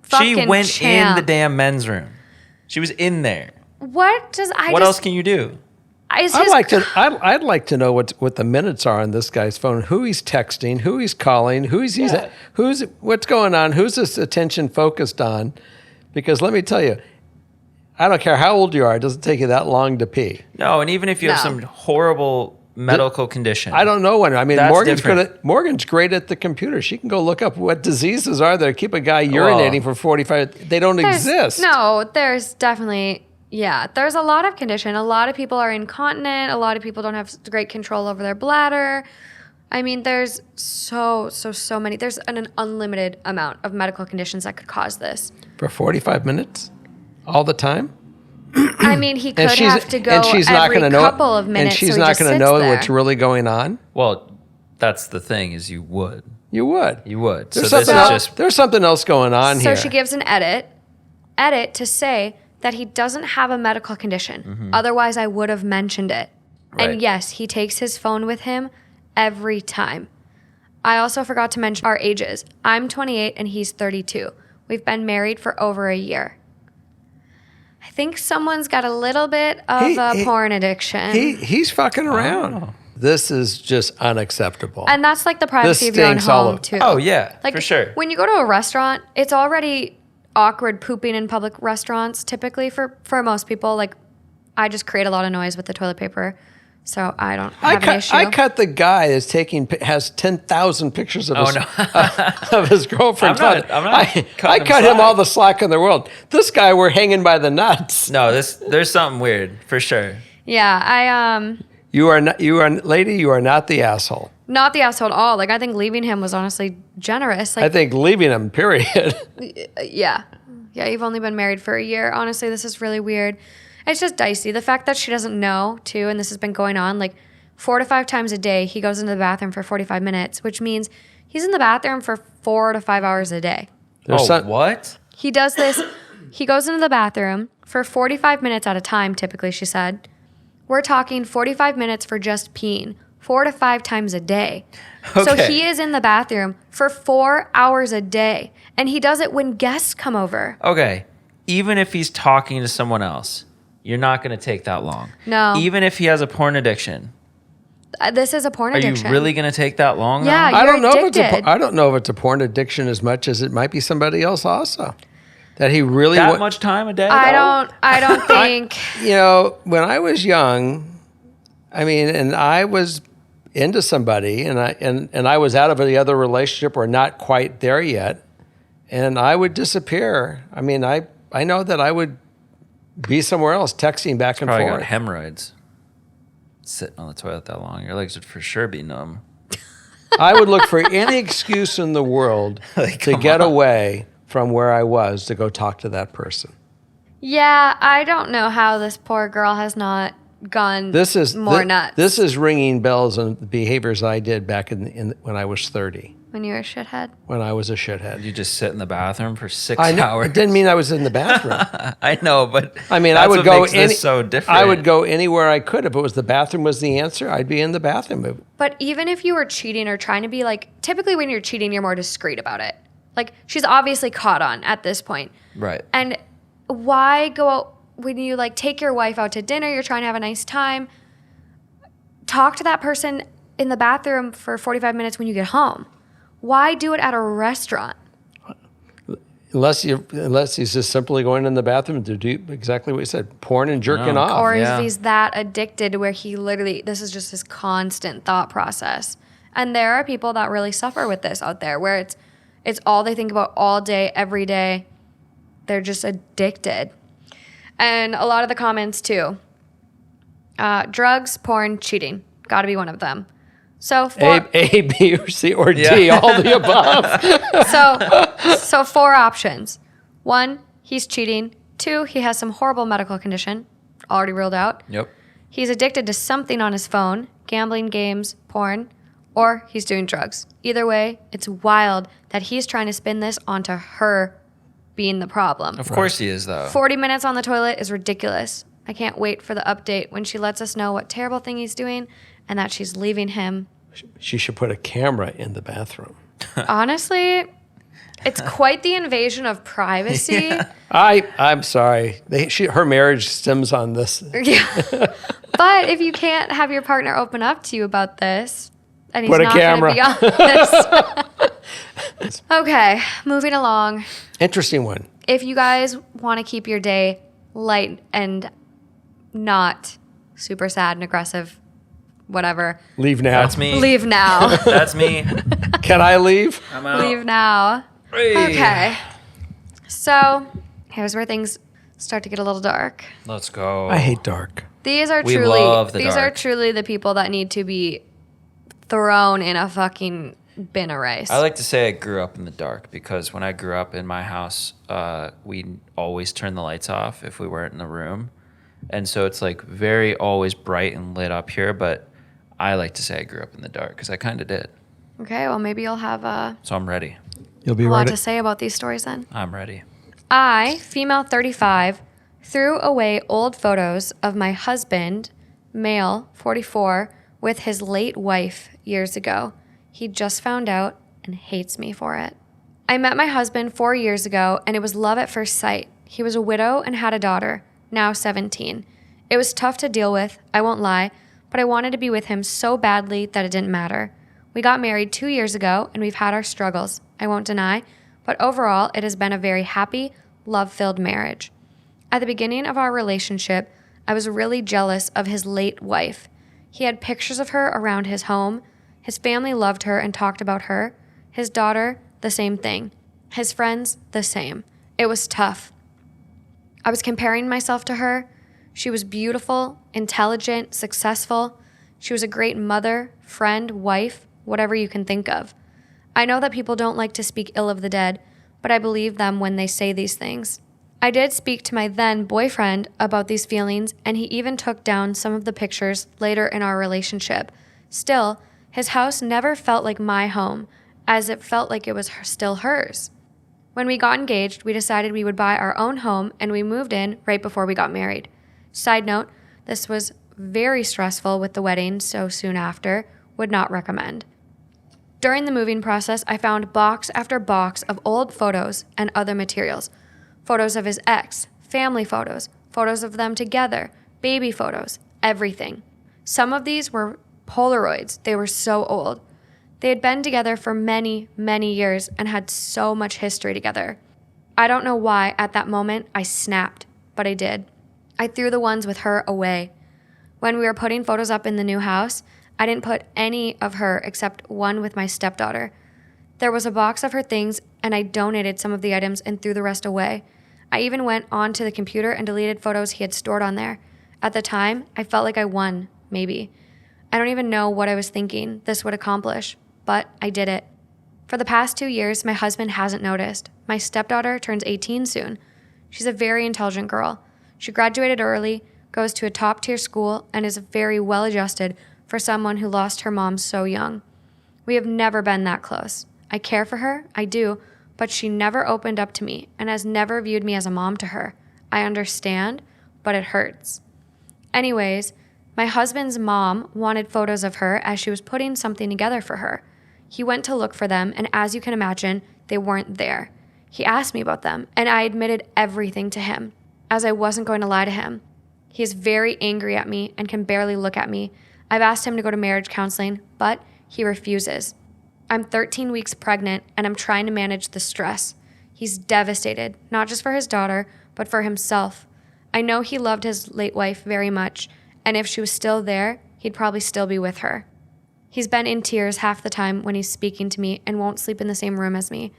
fucking She went champ. in the damn men's room. She was in there. What else can you do? I'd like to know what the minutes are on this guy's phone, who he's texting, who he's calling, what's going on, who's his attention focused on. Because let me tell you, I don't care how old you are, it doesn't take you that long to pee. No, and even if you have some horrible medical condition. I don't know when. I mean, That's Morgan's great at the computer. She can go look up what diseases are there. Keep a guy urinating for 45. They don't exist. No, there's definitely, there's a lot of condition. A lot of people are incontinent. A lot of people don't have great control over their bladder. I mean, there's so many. There's an unlimited amount of medical conditions that could cause this. For 45 minutes? All the time? I mean, he could have to go every couple of minutes. And she's so not going to know there. what's really going on? Well, that's the thing is you would. You would. So there's something else going on here. So she gives an edit to say that he doesn't have a medical condition. Mm-hmm. Otherwise, I would have mentioned it. Right. And yes, he takes his phone with him every time. I also forgot to mention our ages. I'm 28 and he's 32. We've been married for over a year. I think someone's got a little bit of a porn addiction. He's fucking around. Oh. This is just unacceptable. And that's like the privacy of your own home, too. Oh, yeah, like, for sure. When you go to a restaurant, it's already awkward pooping in public restaurants, typically for most people. Like, I just create a lot of noise with the toilet paper, so I don't have an issue. I cut the guy that's has 10,000 pictures of of his girlfriend. I cut him all the slack in the world. This guy, we're hanging by the nuts. No, there's something weird for sure. Yeah, You are not, lady. You are not the asshole. Not the asshole at all. Like, I think leaving him was honestly generous. Like, I think leaving him. Period. Yeah. You've only been married for a year. Honestly, this is really weird. It's just dicey. The fact that she doesn't know, too, and this has been going on, like 4 to 5 times a day, he goes into the bathroom for 45 minutes, which means he's in the bathroom for 4 to 5 hours a day. What? He does this. He goes into the bathroom for 45 minutes at a time, typically, she said. We're talking 45 minutes for just peeing, 4 to 5 times a day. Okay. So he is in the bathroom for 4 hours a day, and he does it when guests come over. Okay. Even if he's talking to someone else, you're not going to take that long. No. Even if he has a porn addiction. This is a porn addiction. Are you really going to take that long? Yeah, though? you're I don't know if it's a porn addiction as much as it might be somebody else also. That he really much time a day? I don't think. When I was young, and I was into somebody, and I was out of the other relationship or not quite there yet, and I would disappear. I know that I would be somewhere else, texting back and Probably forth. got hemorrhoids. Sitting on the toilet that long, your legs would for sure be numb. I would look for any excuse in the world to get away from where I was to go talk to that person. Yeah, I don't know how this poor girl has not gone nuts. This is ringing bells on the behaviors I did back when I was 30. When you were a shithead? When I was a shithead. You just sit in the bathroom for 6 hours. It didn't mean I was in the bathroom. I know, but I would go so different. I would go anywhere I could. If it was the bathroom was the answer, I'd be in the bathroom. But even if you were cheating or trying to be typically when you're cheating, you're more discreet about it. Like, she's obviously caught on at this point. Right. And why go out when you take your wife out to dinner, you're trying to have a nice time. talk to that person in the bathroom for 45 minutes when you get home. Why do it at a restaurant? Unless he's just simply going in the bathroom to do exactly what you said, porn and jerking off. Or Yeah. if he's that addicted where he literally, this is just his constant thought process. And there are people that really suffer with this out there where it's all they think about all day, every day. They're just addicted. And a lot of the comments too. Drugs, porn, cheating. Got to be one of them. So A, B, or C, or D, all the above. So 4 options. 1, he's cheating. 2, he has some horrible medical condition, already ruled out. Yep. He's addicted to something on his phone, gambling, games, porn, or he's doing drugs. Either way, it's wild that he's trying to spin this onto her being the problem. Of course he is, though. 40 minutes on the toilet is ridiculous. I can't wait for the update when she lets us know what terrible thing he's doing and that she's leaving him. She should put a camera in the bathroom. Honestly, it's quite the invasion of privacy. I'm sorry. Her marriage stems on this. Yeah. But if you can't have your partner open up to you about this, and he's Put a not going to camera. be honest. Okay, moving along. Interesting one. If you guys want to keep your day light and not super sad and aggressive, whatever, Leave now. That's me. leave now. That's me. Can I leave? I'm out. Leave now. Hey. Okay. So here's where things start to get a little dark. Let's go. I hate dark. These are We truly love the these dark. are truly the people that need to be thrown in a fucking bin of rice. I like to say I grew up in the dark because when I grew up in my house, we always turned the lights off if we weren't in the room. And so it's like very always bright and lit up here, but I like to say I grew up in the dark because I kind of did. Okay, well maybe you'll have a So I'm ready. You'll be lot right. to say about these stories then. I'm ready. I, female 35, threw away old photos of my husband, male 44, with his late wife years ago. He just found out and hates me for it. I met my husband 4 years ago and it was love at first sight. He was a widow and had a daughter, now 17. It was tough to deal with, I won't lie, but I wanted to be with him so badly that it didn't matter. We got married 2 years ago and we've had our struggles, I won't deny, but overall it has been a very happy, love-filled marriage. At the beginning of our relationship, I was really jealous of his late wife. He had pictures of her around his home. His family loved her and talked about her. His daughter, the same thing. His friends, the same. It was tough. I was comparing myself to her. She was beautiful, intelligent, successful. She was a great mother, friend, wife, whatever you can think of. I know that people don't like to speak ill of the dead, but I believe them when they say these things. I did speak to my then boyfriend about these feelings, and he even took down some of the pictures later in our relationship. Still, his house never felt like my home, as it felt like it was still hers. When we got engaged, we decided we would buy our own home, and we moved in right before we got married. Side note, this was very stressful with the wedding so soon after, would not recommend. During the moving process, I found box after box of old photos and other materials. Photos of his ex, family photos, photos of them together, baby photos, everything. Some of these were Polaroids. They were so old. They had been together for many, many years and had so much history together. I don't know why at that moment I snapped, but I did. I threw the ones with her away. When we were putting photos up in the new house, I didn't put any of her except one with my stepdaughter. There was a box of her things, and I donated some of the items and threw the rest away. I even went onto the computer and deleted photos he had stored on there. At the time, I felt like I won, maybe. I don't even know what I was thinking this would accomplish, but I did it. For the past 2 years, my husband hasn't noticed. My stepdaughter turns 18 soon. She's a very intelligent girl. She graduated early, goes to a top-tier school, and is very well-adjusted for someone who lost her mom so young. We have never been that close. I care for her, I do, but she never opened up to me and has never viewed me as a mom to her. I understand, but it hurts. Anyways, my husband's mom wanted photos of her as she was putting something together for her. He went to look for them, and as you can imagine, they weren't there. He asked me about them, and I admitted everything to him, as I wasn't going to lie to him. He is very angry at me and can barely look at me. I've asked him to go to marriage counseling, but he refuses. I'm 13 weeks pregnant and I'm trying to manage the stress. He's devastated, not just for his daughter, but for himself. I know he loved his late wife very much, and if she was still there, he'd probably still be with her. He's been in tears half the time when he's speaking to me and won't sleep in the same room as me.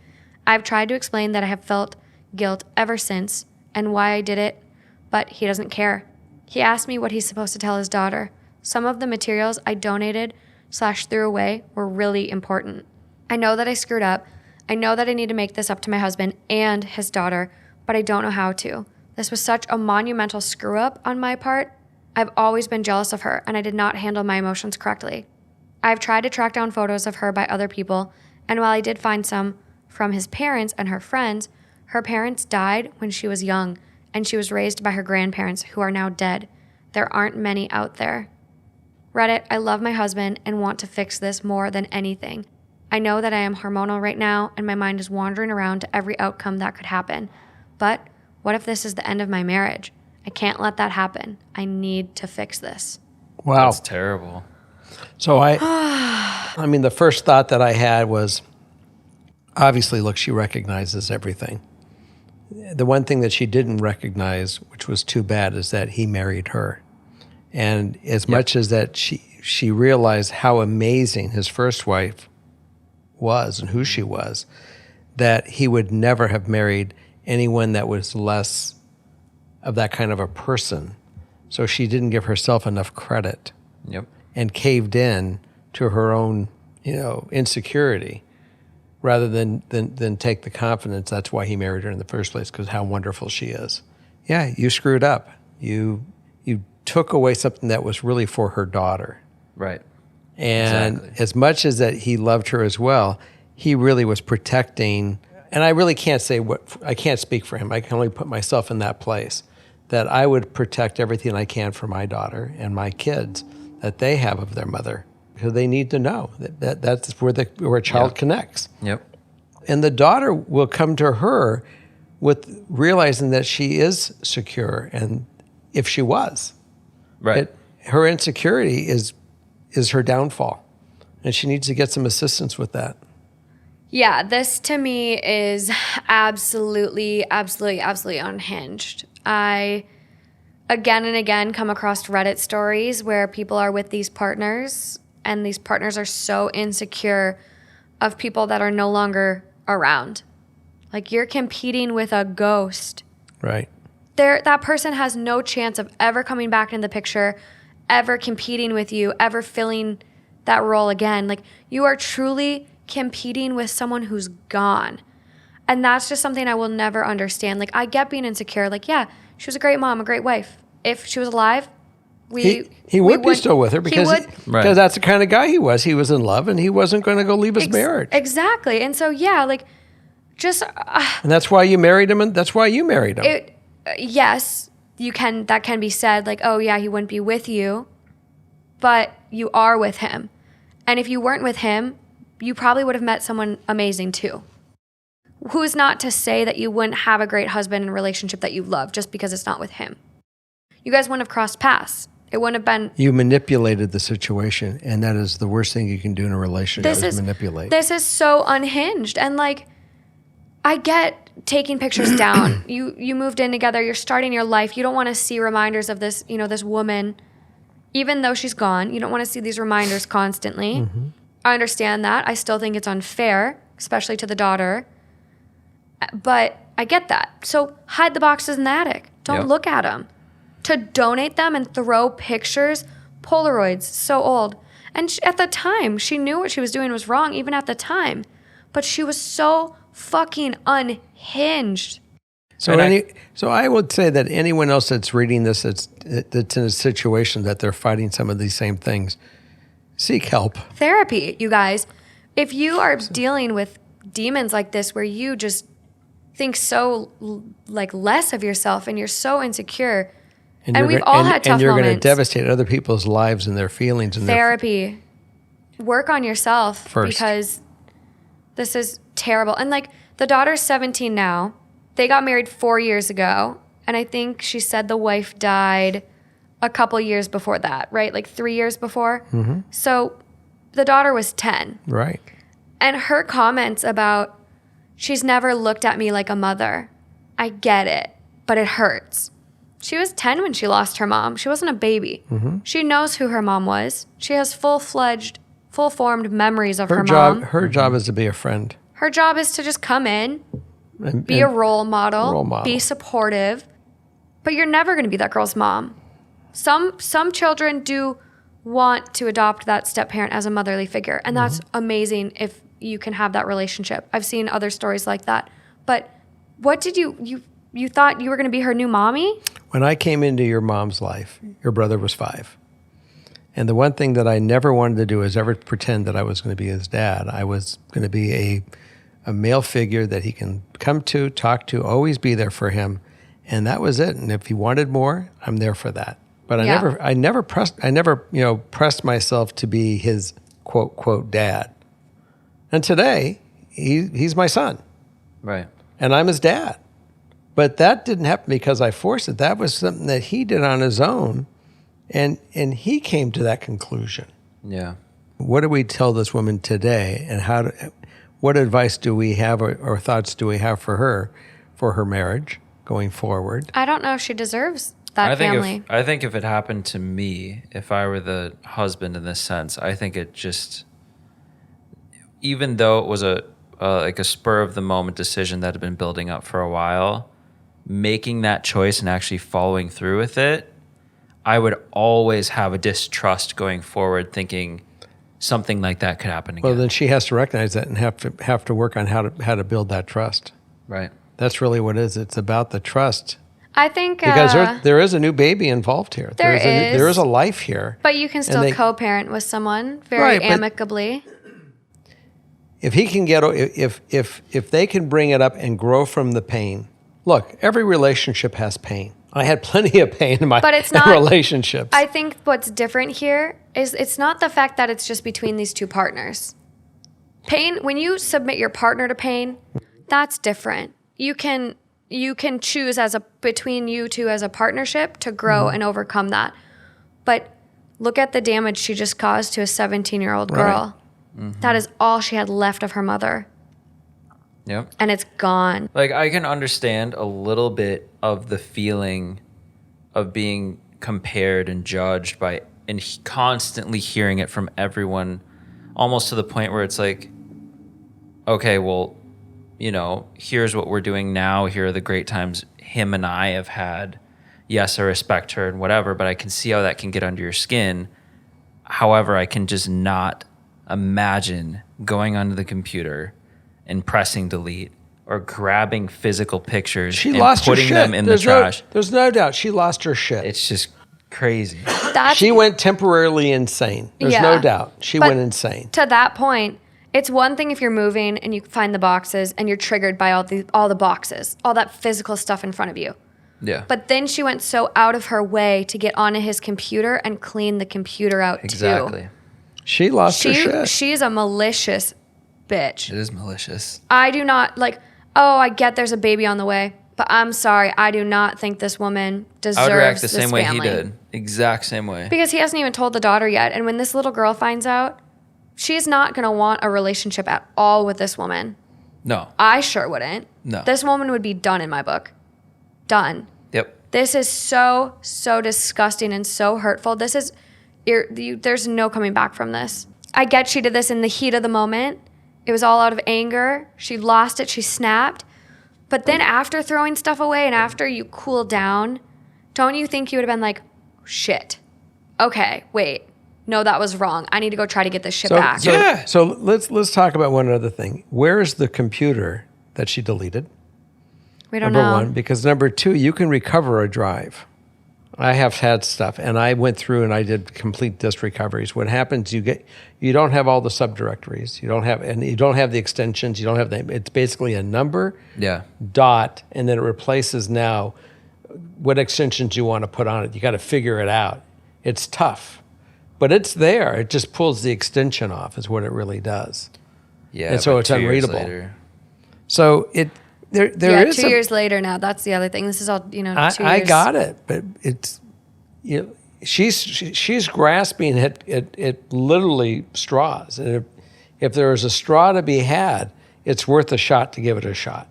I've tried to explain that I have felt guilt ever since and why I did it, but he doesn't care. He asked me what he's supposed to tell his daughter. Some of the materials I donated/threw away were really important. I know that I screwed up. I know that I need to make this up to my husband and his daughter, but I don't know how to. This was such a monumental screw up on my part. I've always been jealous of her, and I did not handle my emotions correctly. I've tried to track down photos of her by other people, and while I did find some from his parents and her friends, her parents died when she was young, and she was raised by her grandparents, who are now dead. There aren't many out there. Reddit, I love my husband and want to fix this more than anything. I know that I am hormonal right now, and my mind is wandering around to every outcome that could happen. But what if this is the end of my marriage? I can't let that happen. I need to fix this. Wow. That's terrible. So I mean, the first thought that I had was, obviously, look, she recognizes everything. The one thing that she didn't recognize, which was too bad, is that he married her. And as much as that she realized how amazing his first wife was and who she was, that he would never have married anyone that was less of that kind of a person. So she didn't give herself enough credit. Yep. And caved in to her own, insecurity, rather than take the confidence. That's why he married her in the first place, because how wonderful she is. Yeah, you screwed up. You took away something that was really for her daughter. Right. And Exactly. as much as that he loved her as well, he really was protecting. And I really can't I can't speak for him. I can only put myself in that place, that I would protect everything I can for my daughter and my kids that they have of their mother, because they need to know that's where a child connects. Yep. And the daughter will come to her with realizing that she is secure, and if she was, Right. her insecurity is her downfall, and she needs to get some assistance with that. Yeah, this to me is absolutely unhinged. I, again and again, come across Reddit stories where people are with these partners, and these partners are so insecure of people that are no longer around. Like, you're competing with a ghost. Right. That person has no chance of ever coming back in the picture, ever competing with you, ever filling that role again. Like, you are truly competing with someone who's gone. And that's just something I will never understand. Like, I get being insecure. Like, yeah, she was a great mom, a great wife. If she was alive, he would be still with her, because Right. that's the kind of guy he was. He was in love, and he wasn't going to go leave his marriage. Exactly. And so, yeah, like, just And that's why you married him, and that's why you married him. yes, that can be said, like, oh yeah, he wouldn't be with you, but you are with him. And if you weren't with him, you probably would have met someone amazing too. Who's not to say that you wouldn't have a great husband and relationship that you love just because it's not with him? You guys wouldn't have crossed paths. It wouldn't have been. You manipulated the situation, and that is the worst thing you can do in a relationship, is manipulate. This is so unhinged. And like, I get taking pictures down. You moved in together, you're starting your life. You don't want to see reminders of this, this woman, even though she's gone. You don't want to see these reminders constantly. Mm-hmm. I understand that. I still think it's unfair, especially to the daughter. But I get that. So hide the boxes in the attic. Don't look at them. To donate them and throw pictures, Polaroids, so old. And at the time, she knew what she was doing was wrong, even at the time. But she was so fucking unhinged. So I would say that anyone else that's reading this, that's in a situation that they're fighting some of these same things, seek help. Therapy, you guys. If you are dealing with demons like this, where you just think so like less of yourself and you're so insecure, and we've all had tough moments. And you're going to devastate other people's lives and their feelings. And therapy. Work on yourself first, because this is terrible. And like, the daughter's 17 now. They got married 4 years ago. And I think she said the wife died a couple years before that, right? Like 3 years before. So the daughter was 10. Right. And her comments about, she's never looked at me like a mother. I get it, but it hurts. She was 10 when she lost her mom. She wasn't a baby. She knows who her mom was. She has full-fledged, full-formed memories of her mom. Her job is to be a friend. Her job is to just come in, And, be a role model, model. be supportive, but you're never going to be that girl's mom. Some children do want to adopt that step-parent as a motherly figure, and that's amazing if you can have that relationship. I've seen other stories like that. But what did you thought you were going to be her new mommy? When I came into your mom's life, your brother was 5. And the one thing that I never wanted to do is ever pretend that I was going to be his dad. I was going to be a male figure that he can come to, talk to, always be there for him. And that was it. And if he wanted more, I'm there for that. But I never pressed myself to be his quote dad. And today, he's my son. Right. And I'm his dad. But that didn't happen because I forced it. That was something that he did on his own. And he came to that conclusion. Yeah. What do we tell this woman today? And what advice do we have or thoughts do we have for her marriage going forward? I don't know if she deserves that family. I think if it happened to me, if I were the husband in this sense, I think it just, even though it was like a spur of the moment decision that had been building up for a while, making that choice and actually following through with it, I would always have a distrust going forward, thinking something like that could happen again. Well, then she has to recognize that and have to work on how to build that trust. Right. That's really what it is. It's about the trust. I think Because there is a new baby involved here. There is a life here. But you can still co-parent with someone very amicably. If he can if they can bring it up and grow from the pain. Look, every relationship has pain. I had plenty of pain in my relationships. I think what's different here is it's not the fact that it's just between these two partners. Pain, when you submit your partner to pain, that's different. You can choose between you two as a partnership to grow and overcome that. But look at the damage she just caused to a 17-year-old girl. Right. That is all she had left of her mother. Yep. And it's gone. Like, I can understand a little bit of the feeling of being compared and judged by, and constantly hearing it from everyone, almost to the point where it's like, okay, well, here's what we're doing now. Here are the great times him and I have had. Yes, I respect her and whatever, but I can see how that can get under your skin. However, I can just not imagine going onto the computer and pressing delete or grabbing physical pictures and putting them in the trash. There's no doubt she lost her shit. It's just crazy. She went temporarily insane. There's no doubt. She went insane. To that point, it's one thing if you're moving and you find the boxes and you're triggered by all the boxes, all that physical stuff in front of you. Yeah. But then she went so out of her way to get onto his computer and clean the computer out too. Exactly. She lost her shit. She's a malicious bitch. It is malicious. I do not I get there's a baby on the way, but I'm sorry. I do not think this woman deserves this family. I would react the same way he did. Exact same way. Because he hasn't even told the daughter yet. And when this little girl finds out, she's not going to want a relationship at all with this woman. No. I sure wouldn't. No. This woman would be done in my book. Done. Yep. This is so disgusting and so hurtful. There's no coming back from this. I get she did this in the heat of the moment. It was all out of anger. She lost it. She snapped. But then after throwing stuff away and after you cool down, don't you think you would have been like, shit, okay, wait. No, that was wrong. I need to go try to get this shit back. So let's talk about one other thing. Where is the computer that she deleted? We don't know. Number one, because number two, you can recover a drive. I have had stuff, and I went through and I did complete disk recoveries. What happens? You don't have all the subdirectories. You don't have the extensions. You don't have it's basically a number, dot, and then it replaces now what extensions you want to put on it. You got to figure it out. It's tough, but it's there. It just pulls the extension off, is what it really does. Yeah, and so it's unreadable. So There 2 years later now. That's the other thing. This is all, 2 years. I got it, but it's, she's grasping at literally straws. And if there is a straw to be had, it's worth a shot to give it a shot.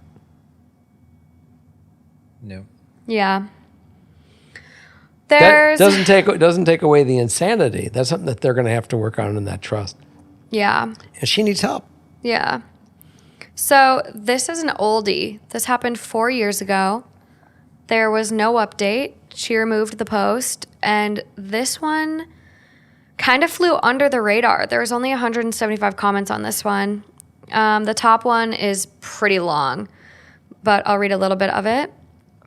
No. Yeah. That doesn't take away the insanity. That's something that they're going to have to work on in that trust. Yeah. And she needs help. Yeah. So this is an oldie. This happened 4 years ago. There was no update. She removed the post, and this one kind of flew under the radar. There was only 175 comments on this one. The top one is pretty long, but I'll read a little bit of it.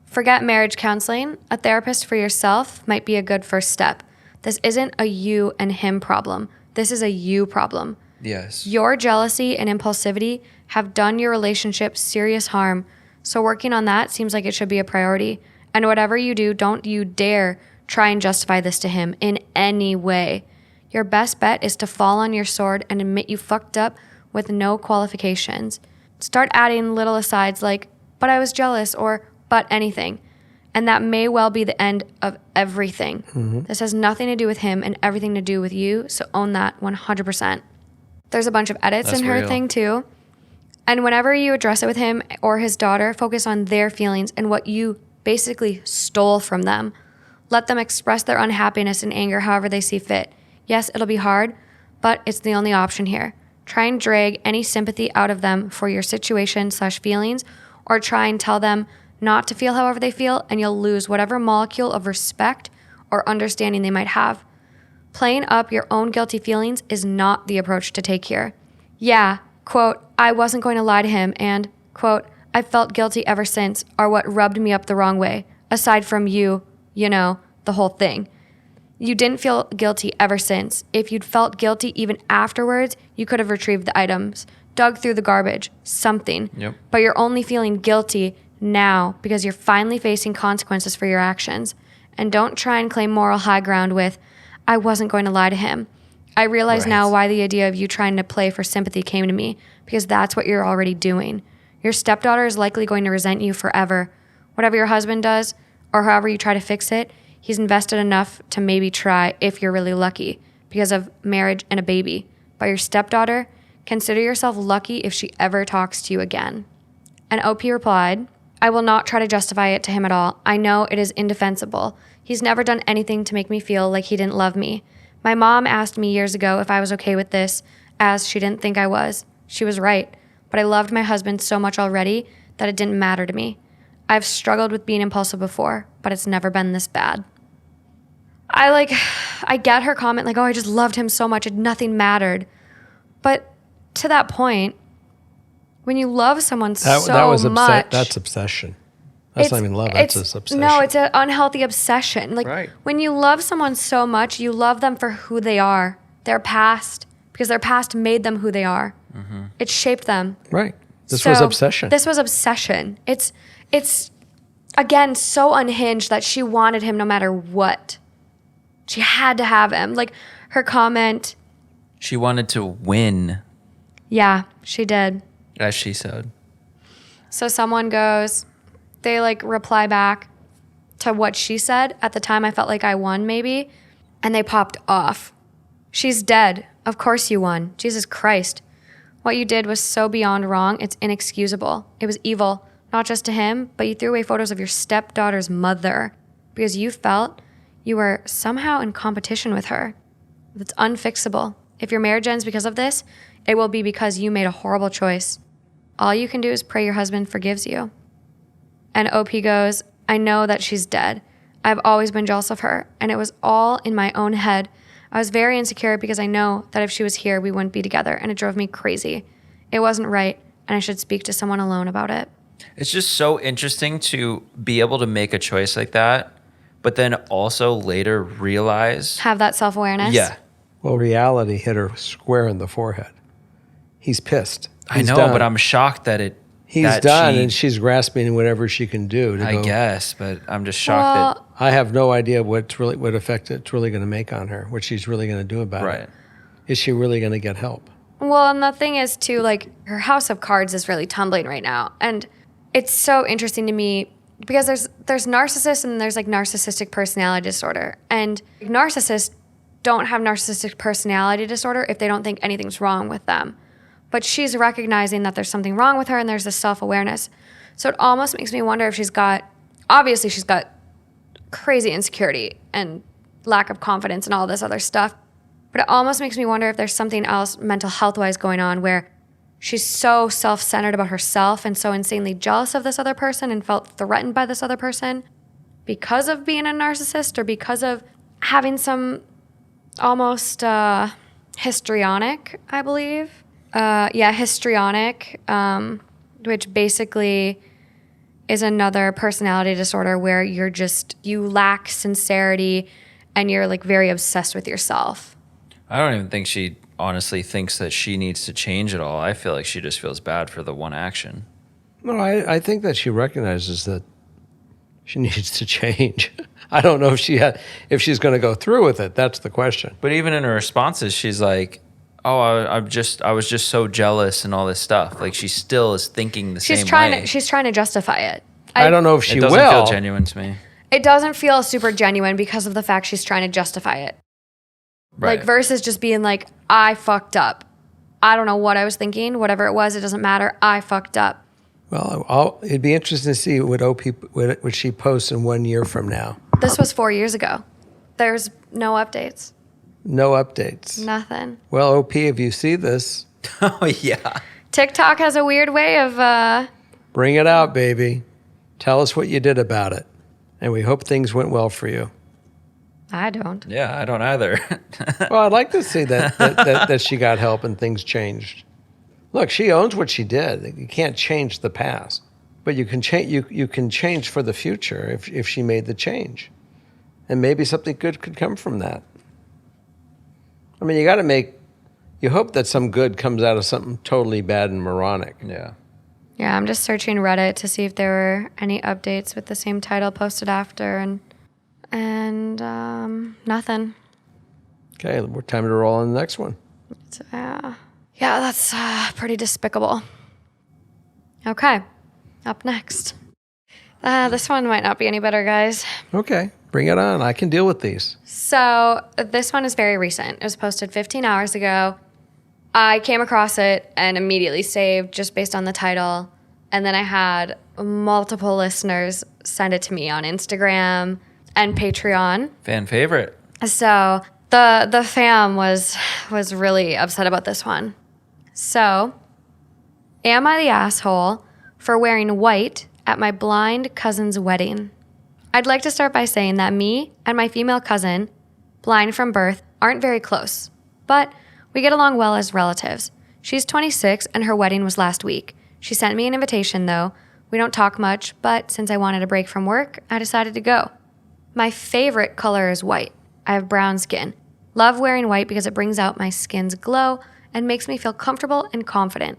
Forget marriage counseling. A therapist for yourself might be a good first step. This isn't a you and him problem. This is a you problem. Yes. Your jealousy and impulsivity have done your relationship serious harm, so working on that seems like it should be a priority. And whatever you do, don't you dare try and justify this to him in any way. Your best bet is to fall on your sword and admit you fucked up with no qualifications. Start adding little asides like, but I was jealous, or but anything. And that may well be the end of everything. Mm-hmm. This has nothing to do with him and everything to do with you, so own that 100%. There's a bunch of edits in her thing too. And whenever you address it with him or his daughter, focus on their feelings and what you basically stole from them. Let them express their unhappiness and anger however they see fit. Yes, it'll be hard, but it's the only option here. Try and drag any sympathy out of them for your situation/feelings, or try and tell them not to feel however they feel, and you'll lose whatever molecule of respect or understanding they might have. Playing up your own guilty feelings is not the approach to take here. Yeah, quote, I wasn't going to lie to him, and, quote, I felt guilty ever since, are what rubbed me up the wrong way, aside from you know, the whole thing. You didn't feel guilty ever since. If you'd felt guilty even afterwards, you could have retrieved the items, dug through the garbage, something. Yep. But you're only feeling guilty now because you're finally facing consequences for your actions. And don't try and claim moral high ground with, I wasn't going to lie to him. I realize now why the idea of you trying to play for sympathy came to me, because that's what you're already doing. Your stepdaughter is likely going to resent you forever. Whatever your husband does, or however you try to fix it, he's invested enough to maybe try if you're really lucky, because of marriage and a baby. But your stepdaughter, consider yourself lucky if she ever talks to you again. And OP replied, I will not try to justify it to him at all. I know it is indefensible. He's never done anything to make me feel like he didn't love me. My mom asked me years ago if I was okay with this, as she didn't think I was. She was right, but I loved my husband so much already that it didn't matter to me. I've struggled with being impulsive before, but it's never been this bad. I get her comment like, oh, I just loved him so much, nothing mattered. But to that point, when you love someone much, that's obsession. That's not even love. That's just obsession. No, it's an unhealthy obsession. Right. When you love someone so much, you love them for who they are, their past, because their past made them who they are. Mm-hmm. It shaped them. Right. This was obsession. This was obsession. It's again so unhinged that she wanted him no matter what. She had to have him. Like her comment. She wanted to win. Yeah, she did. As she said. So someone goes, they reply back to what she said. At the time, I felt like I won maybe. And they popped off. She's dead. Of course you won. Jesus Christ. What you did was so beyond wrong, it's inexcusable. It was evil, not just to him, but you threw away photos of your stepdaughter's mother because you felt you were somehow in competition with her. It's unfixable. If your marriage ends because of this, it will be because you made a horrible choice. All you can do is pray your husband forgives you. And OP goes, I know that she's dead. I've always been jealous of her, and it was all in my own head. I was very insecure because I know that if she was here, we wouldn't be together, and it drove me crazy. It wasn't right, and I should speak to someone alone about it. It's just so interesting to be able to make a choice like that, but then also later realize. Have that self-awareness? Yeah. Well, reality hit her square in the forehead. He's pissed. I know, but I'm shocked that He's done, and she's grasping whatever she can do. I guess, but I'm just shocked that. I have no idea what effect it's really going to make on her, what she's really going to do about it. Is she really going to get help? Well, and the thing is, too, her house of cards is really tumbling right now. And it's so interesting to me because there's narcissists and there's like narcissistic personality disorder. And narcissists don't have narcissistic personality disorder if they don't think anything's wrong with them. But she's recognizing that there's something wrong with her and there's this self-awareness. So it almost makes me wonder if she's got crazy insecurity and lack of confidence and all this other stuff. But it almost makes me wonder if there's something else mental health-wise going on where she's so self-centered about herself and so insanely jealous of this other person and felt threatened by this other person because of being a narcissist or because of having some almost histrionic, I believe. Histrionic, which basically is another personality disorder where you lack sincerity and you're like very obsessed with yourself. I don't even think she honestly thinks that she needs to change at all. I feel like she just feels bad for the one action. No, I think that she recognizes that she needs to change. I don't know if she's going to go through with it. That's the question. But even in her responses, she's like, "Oh, I was just so jealous and all this stuff." Like she still is thinking the same way. She's trying to justify it. I don't know if she It doesn't will. feel genuine to me. It doesn't feel super genuine because of the fact she's trying to justify it. Right. Like versus just being like, I fucked up. I don't know what I was thinking. Whatever it was, it doesn't matter. I fucked up. Well, it'd be interesting to see what she posts in 1 year from now. This was 4 years ago. There's no updates. No updates. Nothing. Well, OP, if you see this, Oh yeah. TikTok has a weird way of bring it out, baby. Tell us what you did about it. And we hope things went well for you. I don't. Yeah, I don't either. Well, I'd like to see that she got help and things changed. Look, she owns what she did. You can't change the past, but you can change. You can change for the future if she made the change, and maybe something good could come from that. I mean, you hope that some good comes out of something totally bad and moronic. Yeah. Yeah, I'm just searching Reddit to see if there were any updates with the same title posted after, and nothing. Okay, we're time to roll on the next one. So, yeah, that's pretty despicable. Okay, up next. This one might not be any better, guys. Okay, bring it on. I can deal with these. So this one is very recent. It was posted 15 hours ago. I came across it and immediately saved just based on the title. And then I had multiple listeners send it to me on Instagram and Patreon. Fan favorite. So the fam was really upset about this one. So, am I the asshole for wearing white at my blind cousin's wedding? I'd like to start by saying that me and my female cousin, blind from birth, aren't very close, but we get along well as relatives. She's 26 and her wedding was last week. She sent me an invitation though. We don't talk much, but since I wanted a break from work, I decided to go. My favorite color is white. I have brown skin. Love wearing white because it brings out my skin's glow and makes me feel comfortable and confident.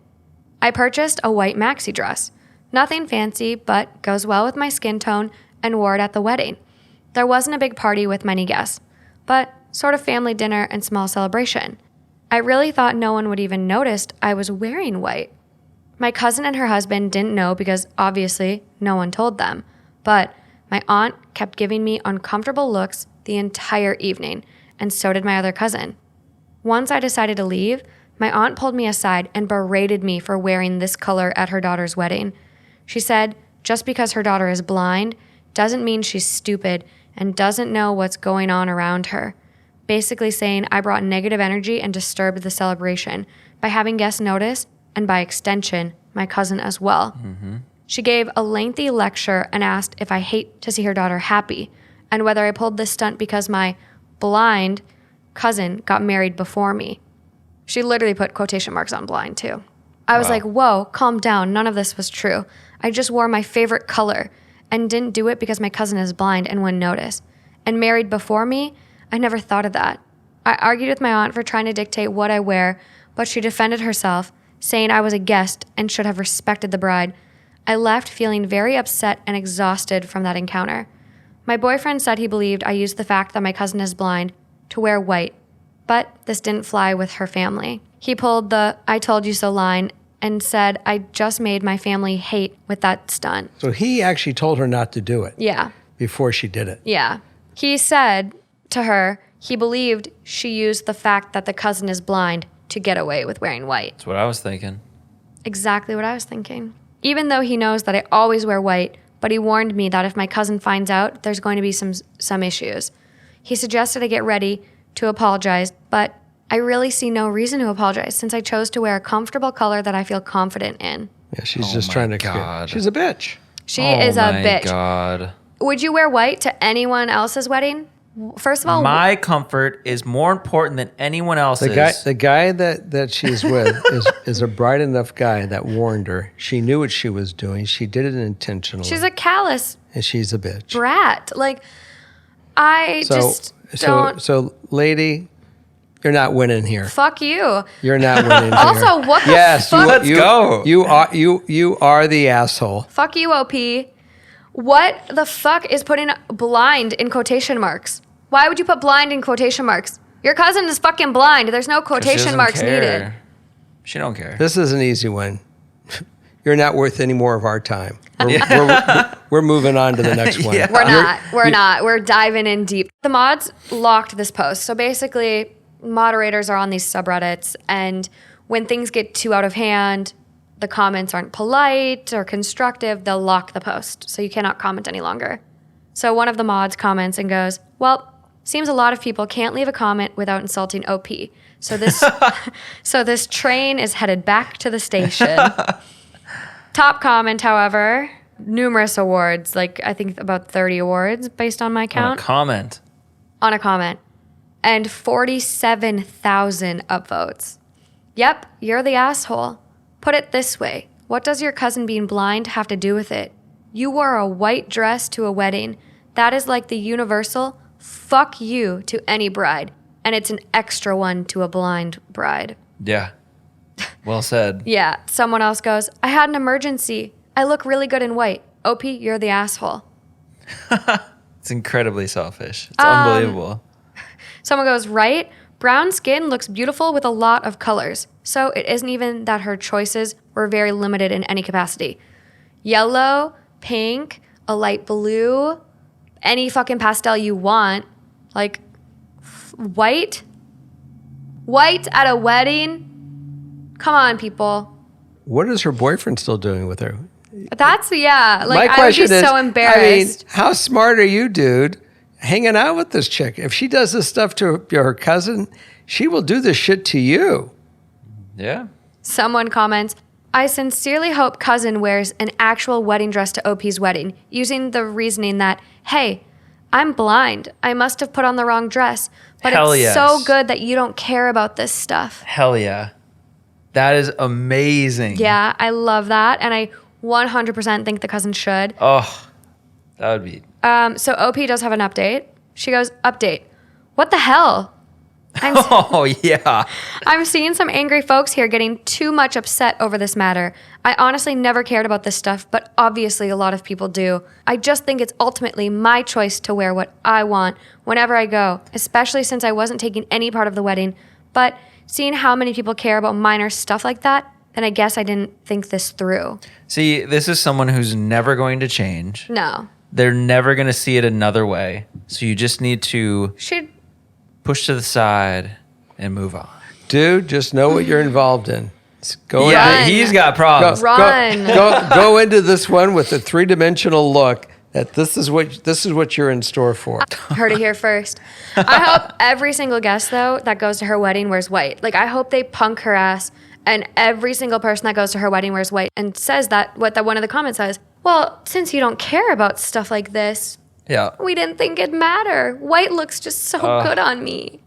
I purchased a white maxi dress. Nothing fancy, but goes well with my skin tone and wore it at the wedding. There wasn't a big party with many guests, but sort of family dinner and small celebration. I really thought no one would even notice I was wearing white. My cousin and her husband didn't know because obviously no one told them, but my aunt kept giving me uncomfortable looks the entire evening, and so did my other cousin. Once I decided to leave, my aunt pulled me aside and berated me for wearing this color at her daughter's wedding. She said just because her daughter is blind doesn't mean she's stupid and doesn't know what's going on around her. Basically saying I brought negative energy and disturbed the celebration by having guests notice, and by extension, my cousin as well. Mm-hmm. She gave a lengthy lecture and asked if I hate to see her daughter happy, and whether I pulled this stunt because my blind cousin got married before me. She literally put quotation marks on blind too. I was like, whoa, calm down. None of this was true. I just wore my favorite color and didn't do it because my cousin is blind and wouldn't notice. And married before me, I never thought of that. I argued with my aunt for trying to dictate what I wear, but she defended herself, saying I was a guest and should have respected the bride. I left feeling very upset and exhausted from that encounter. My boyfriend said he believed I used the fact that my cousin is blind to wear white, but this didn't fly with her family. He pulled the I told you so line and said, I just made my family hate with that stunt. So he actually told her not to do it Yeah. before she did it. Yeah. He said to her he believed she used the fact that the cousin is blind to get away with wearing white. That's what I was thinking. Exactly what I was thinking. Even though he knows that I always wear white, but he warned me that if my cousin finds out, there's going to be some issues. He suggested I get ready to apologize, but I really see no reason to apologize since I chose to wear a comfortable color that I feel confident in. Yeah, she's Oh just my trying to God. She's a bitch. She is a bitch. God. Would you wear white to anyone else's wedding? First of all, My comfort is more important than anyone else's. The guy that she's with is a bright enough guy that warned her. She knew what she was doing. She did it intentionally. she's a callous and she's a bitch. brat. Like, I just don't. So, lady, you're not winning here. Fuck you. You're not winning here. Also, what the Yes, fuck? Let's go. You are the asshole. Fuck you, OP. What the fuck is putting blind in quotation marks? Why would you put blind in quotation marks? Your cousin is fucking blind. There's no She quotation doesn't marks care. needed. She don't care. This is an easy one. You're not worth any more of our time. We're moving on to the next one. Yeah. We're not. We're diving in deep. The mods locked this post. So basically, moderators are on these subreddits, and when things get too out of hand, the comments aren't polite or constructive, they'll lock the post. So you cannot comment any longer. So one of the mods comments and goes, well, seems a lot of people can't leave a comment without insulting OP. So this train is headed back to the station. Top comment, however, numerous awards, like I think about 30 awards based on my count. Comment. On a comment. And 47,000 upvotes. Yep, you're the asshole. Put it this way. What does your cousin being blind have to do with it? You wore a white dress to a wedding. That is like the universal fuck you to any bride. And it's an extra one to a blind bride. Yeah. Well said. Yeah, someone else goes, I had an emergency. I look really good in white. OP, you're the asshole. It's incredibly selfish. It's unbelievable. Someone goes, right? Brown skin looks beautiful with a lot of colors. So it isn't even that her choices were very limited in any capacity. Yellow, pink, a light blue, any fucking pastel you want. Like, white? White at a wedding? Come on, people. What is her boyfriend still doing with her? That's, yeah. Like, My I would question be is, so embarrassed. how smart are you, dude, hanging out with this chick? If she does this stuff to her cousin, she will do this shit to you. Yeah. Someone comments, I sincerely hope cousin wears an actual wedding dress to OP's wedding, using the reasoning that, hey, I'm blind. I must have put on the wrong dress. But Hell it's yes. so good that you don't care about this stuff. Hell yeah. That is amazing. Yeah, I love that. And I 100% think the cousin should. Oh, that would be. So OP does have an update. She goes, update. What the hell? Oh, yeah. I'm seeing some angry folks here getting too much upset over this matter. I honestly never cared about this stuff, but obviously a lot of people do. I just think it's ultimately my choice to wear what I want whenever I go, especially since I wasn't taking any part of the wedding. But seeing how many people care about minor stuff like that, then I guess I didn't think this through. See, this is someone who's never going to change. No. They're never going to see it another way. So you just need to Should push to the side and move on. Dude, just know what you're involved in. Go Yeah, Run. he's got problems. Run. Go into this one with a three-dimensional look that this is what you're in store for. heard it here first. I hope every single guest, though, that goes to her wedding wears white. Like, I hope they punk her ass, and every single person that goes to her wedding wears white and says that, what that one of the comments says. Well, since you don't care about stuff like this, Yeah. we didn't think it'd matter. White looks just so good on me.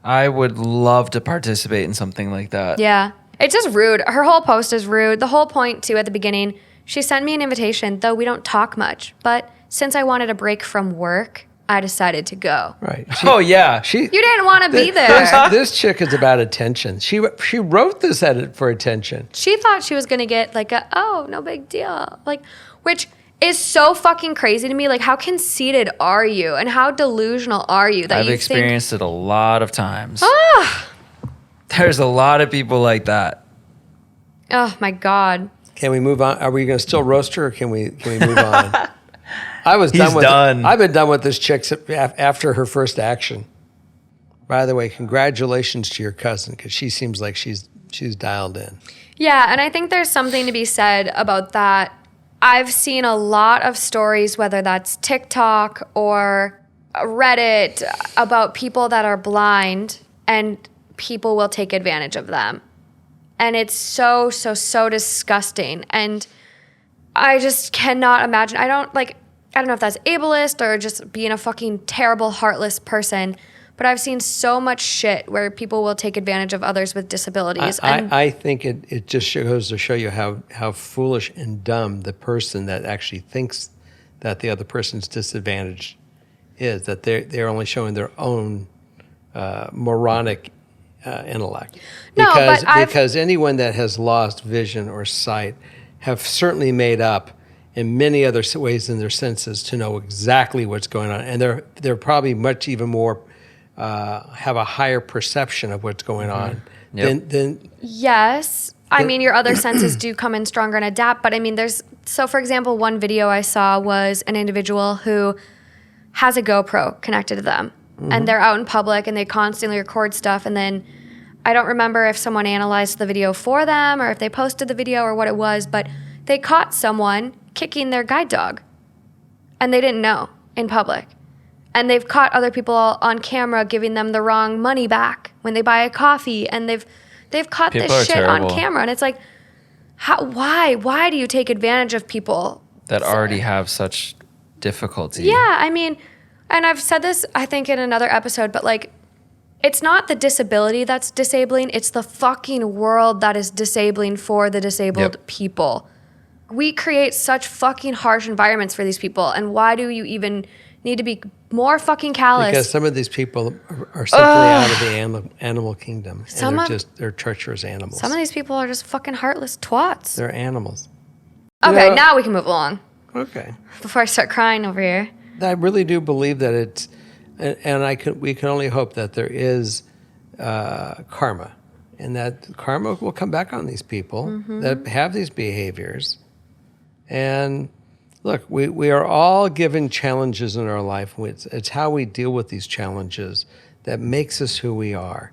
I would love to participate in something like that. Yeah. It's just rude. Her whole post is rude. The whole point, too, at the beginning, she sent me an invitation, though we don't talk much. But since I wanted a break from work, I decided to go. Right. Oh, yeah. You didn't want to be there. This chick is about attention. She wrote this edit for attention. She thought she was going to get like no big deal. Like, which is so fucking crazy to me. Like, how conceited are you and how delusional are you that I've you experienced it a lot of times. think, There's a lot of people like that. Oh my God. Can we move on? Are we going to still roast her, or can we move on? I've been done with this chick after her first action. By the way, congratulations to your cousin, because she seems like she's dialed in. Yeah, and I think there's something to be said about that. I've seen a lot of stories, whether that's TikTok or Reddit, about people that are blind and people will take advantage of them. And it's so disgusting. And I just cannot imagine. I don't know if that's ableist or just being a fucking terrible, heartless person, but I've seen so much shit where people will take advantage of others with disabilities. I think it just goes to show you how foolish and dumb the person that actually thinks that the other person's disadvantaged is, that they're only showing their own moronic intellect. Because anyone that has lost vision or sight have certainly made up in many other ways in their senses to know exactly what's going on, and they're probably much even more have a higher perception of what's going on than yes. I mean, your other senses do come in stronger and adapt, but I mean, for example, one video I saw was an individual who has a GoPro connected to them, and they're out in public and they constantly record stuff, and then I don't remember if someone analyzed the video for them or if they posted the video or what it was, but they caught someone kicking their guide dog, and they didn't know in public. And they've caught other people on camera giving them the wrong money back when they buy a coffee, and they've caught People this are shit terrible. on camera, and it's like, why do you take advantage of people that already have such difficulty? Yeah, I mean, and I've said this I think in another episode, but like, it's not the disability that's disabling, it's the fucking world that is disabling for the disabled people. We create such fucking harsh environments for these people, and why do you even need to be more fucking callous? Because some of these people are simply out of the animal kingdom, and they're treacherous animals. Some of these people are just fucking heartless twats. They're animals. Okay, now we can move along. Okay. Before I start crying over here. I really do believe that it's, and we can only hope that there is karma, and that karma will come back on these people that have these behaviors. And look, we are all given challenges in our life. It's how we deal with these challenges that makes us who we are.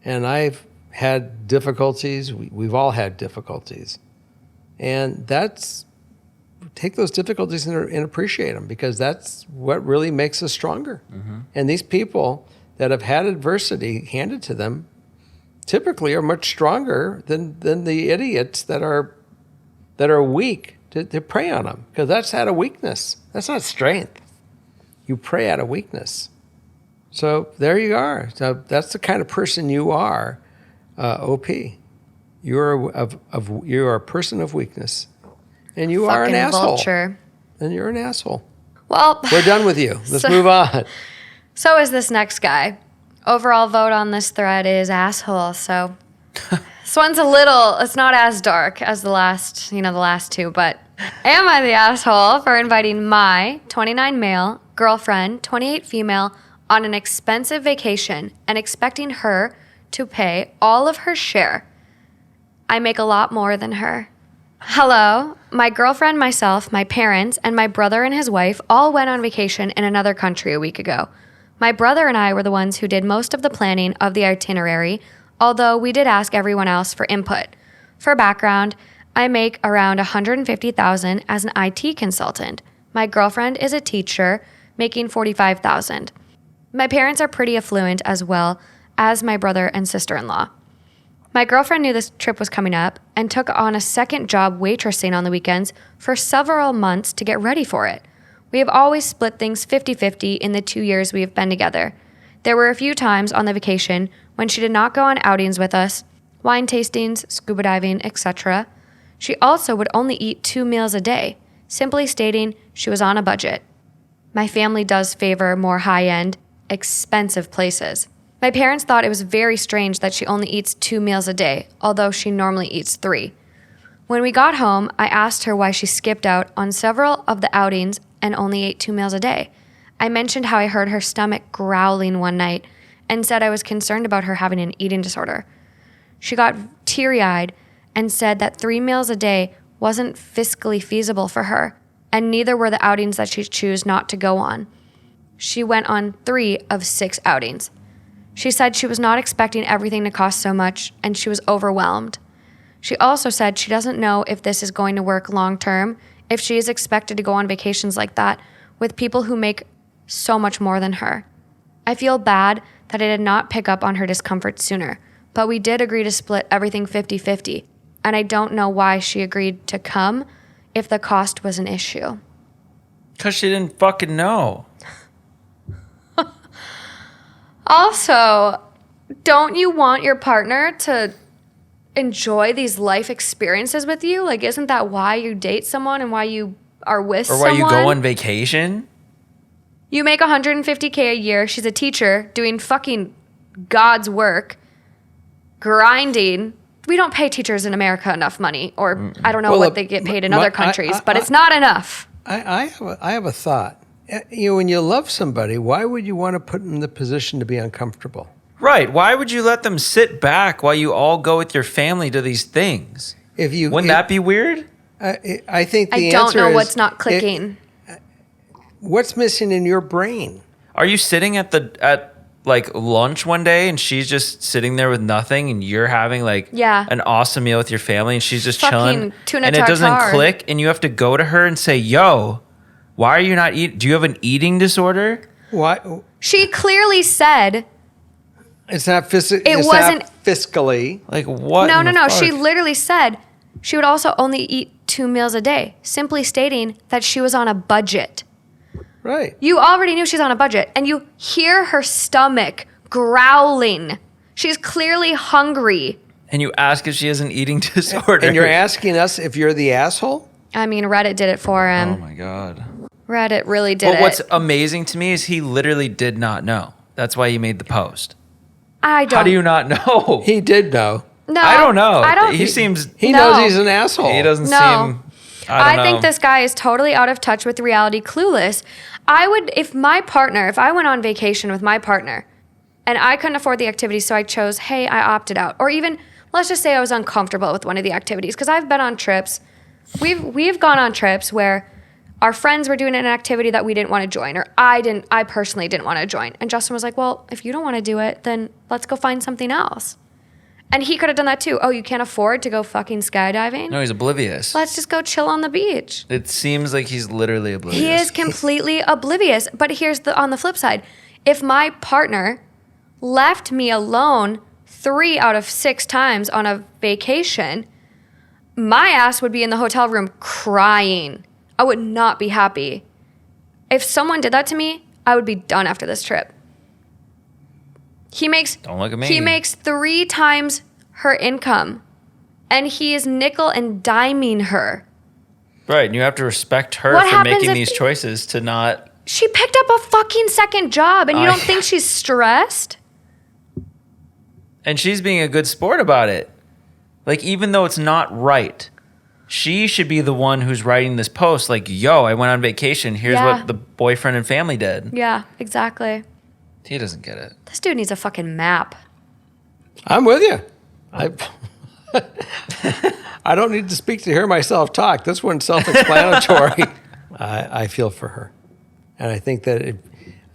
And I've had difficulties. We've all had difficulties. And take those difficulties and appreciate them, because that's what really makes us stronger. And these people that have had adversity handed to them typically are much stronger than the idiots that are weak. To prey on them, because that's out of weakness. That's not strength. You prey out of weakness. So there you are. So that's the kind of person you are, OP. You're a person of weakness, and you are an asshole. Vulture. And you're an asshole. Well, we're done with you. Let's move on. So is this next guy. Overall vote on this thread is asshole. So this one's it's not as dark as the last two, but am I the asshole for inviting my 29 male girlfriend, 28 female, on an expensive vacation and expecting her to pay all of her share? I make a lot more than her. Hello, my girlfriend, myself, my parents, and my brother and his wife all went on vacation in another country a week ago. My brother and I were the ones who did most of the planning of the itinerary, although we did ask everyone else for input. For background, I make around $150,000 as an IT consultant. My girlfriend is a teacher, making $45,000. My parents are pretty affluent, as well as my brother and sister-in-law. My girlfriend knew this trip was coming up and took on a second job waitressing on the weekends for several months to get ready for it. We have always split things 50-50 in the 2 years we have been together. There were a few times on the vacation when she did not go on outings with us, wine tastings, scuba diving, etc. She also would only eat 2 meals a day, simply stating she was on a budget. My family does favor more high-end, expensive places. My parents thought it was very strange that she only eats 2 meals a day, although she normally eats 3. When we got home, I asked her why she skipped out on several of the outings and only ate 2 meals a day. I mentioned how I heard her stomach growling one night and said I was concerned about her having an eating disorder. She got teary-eyed and said that 3 meals a day wasn't fiscally feasible for her, and neither were the outings that she'd choose not to go on. She went on 3 of 6 outings. She said she was not expecting everything to cost so much, and she was overwhelmed. She also said she doesn't know if this is going to work long term, if she is expected to go on vacations like that with people who make so much more than her. I feel bad that I did not pick up on her discomfort sooner, but we did agree to split everything 50-50, and I don't know why she agreed to come if the cost was an issue. Because she didn't fucking know. Also, don't you want your partner to enjoy these life experiences with you? Like, isn't that why you date someone and why you are with someone? Or why you go on vacation? You make $150K a year. She's a teacher doing fucking God's work, grinding. We don't pay teachers in America enough money, or I don't know what they get paid in other countries, but it's not enough. I have a thought. When you love somebody, why would you want to put them in the position to be uncomfortable? Right. Why would you let them sit back while you all go with your family to these things? Wouldn't that be weird? I think the I answer don't know is, what's not clicking. What's missing in your brain? Are you sitting at lunch one day and she's just sitting there with nothing and you're having an awesome meal with your family and she's just Fucking chilling tuna and it doesn't tartare. click and you have to go to her and say, yo, why are you not eating? Do you have an eating disorder? Why? She clearly said It's not wasn't fiscally. Like what? No. She literally said she would also only eat 2 meals a day, simply stating that she was on a budget. Right. You already knew she's on a budget, and you hear her stomach growling. She's clearly hungry. And you ask if she has an eating disorder. And you're asking us if you're the asshole? I mean, Reddit did it for him. Oh my God. Reddit really did But it. what's amazing to me is he literally did not know. That's why he made the post. I don't. How do you not know? He did know. No, I don't know. I don't. He No. knows he's an asshole. He doesn't No. seem. I don't know. think this guy is totally out of touch with reality, clueless. I would, if I went on vacation with my partner and I couldn't afford the activity, so I chose, hey, I opted out. Or even, let's just say I was uncomfortable with one of the activities, because I've been on trips. We've gone on trips where our friends were doing an activity that we didn't want to join, or I personally didn't want to join. And Justin was like, well, if you don't want to do it, then let's go find something else. And he could have done that too. Oh, you can't afford to go fucking skydiving? No, he's oblivious. Let's just go chill on the beach. It seems like he's literally oblivious. He is completely oblivious. But here's on the flip side. If my partner left me alone 3 out of 6 times on a vacation, my ass would be in the hotel room crying. I would not be happy. If someone did that to me, I would be done after this trip. Don't look at me. He makes 3 times her income, and he is nickel and diming her. Right, and you have to respect her What for happens making if- these choices to not. She picked up a fucking second job, and you don't think she's stressed? And she's being a good sport about it. Like, even though it's not right, she should be the one who's writing this post. Like, yo, I went on vacation. Here's Yeah. what the boyfriend and family did. Yeah, exactly. He doesn't get it. This dude needs a fucking map. I'm with you. I don't need to speak to hear myself talk. This one's self-explanatory. I feel for her. And I think that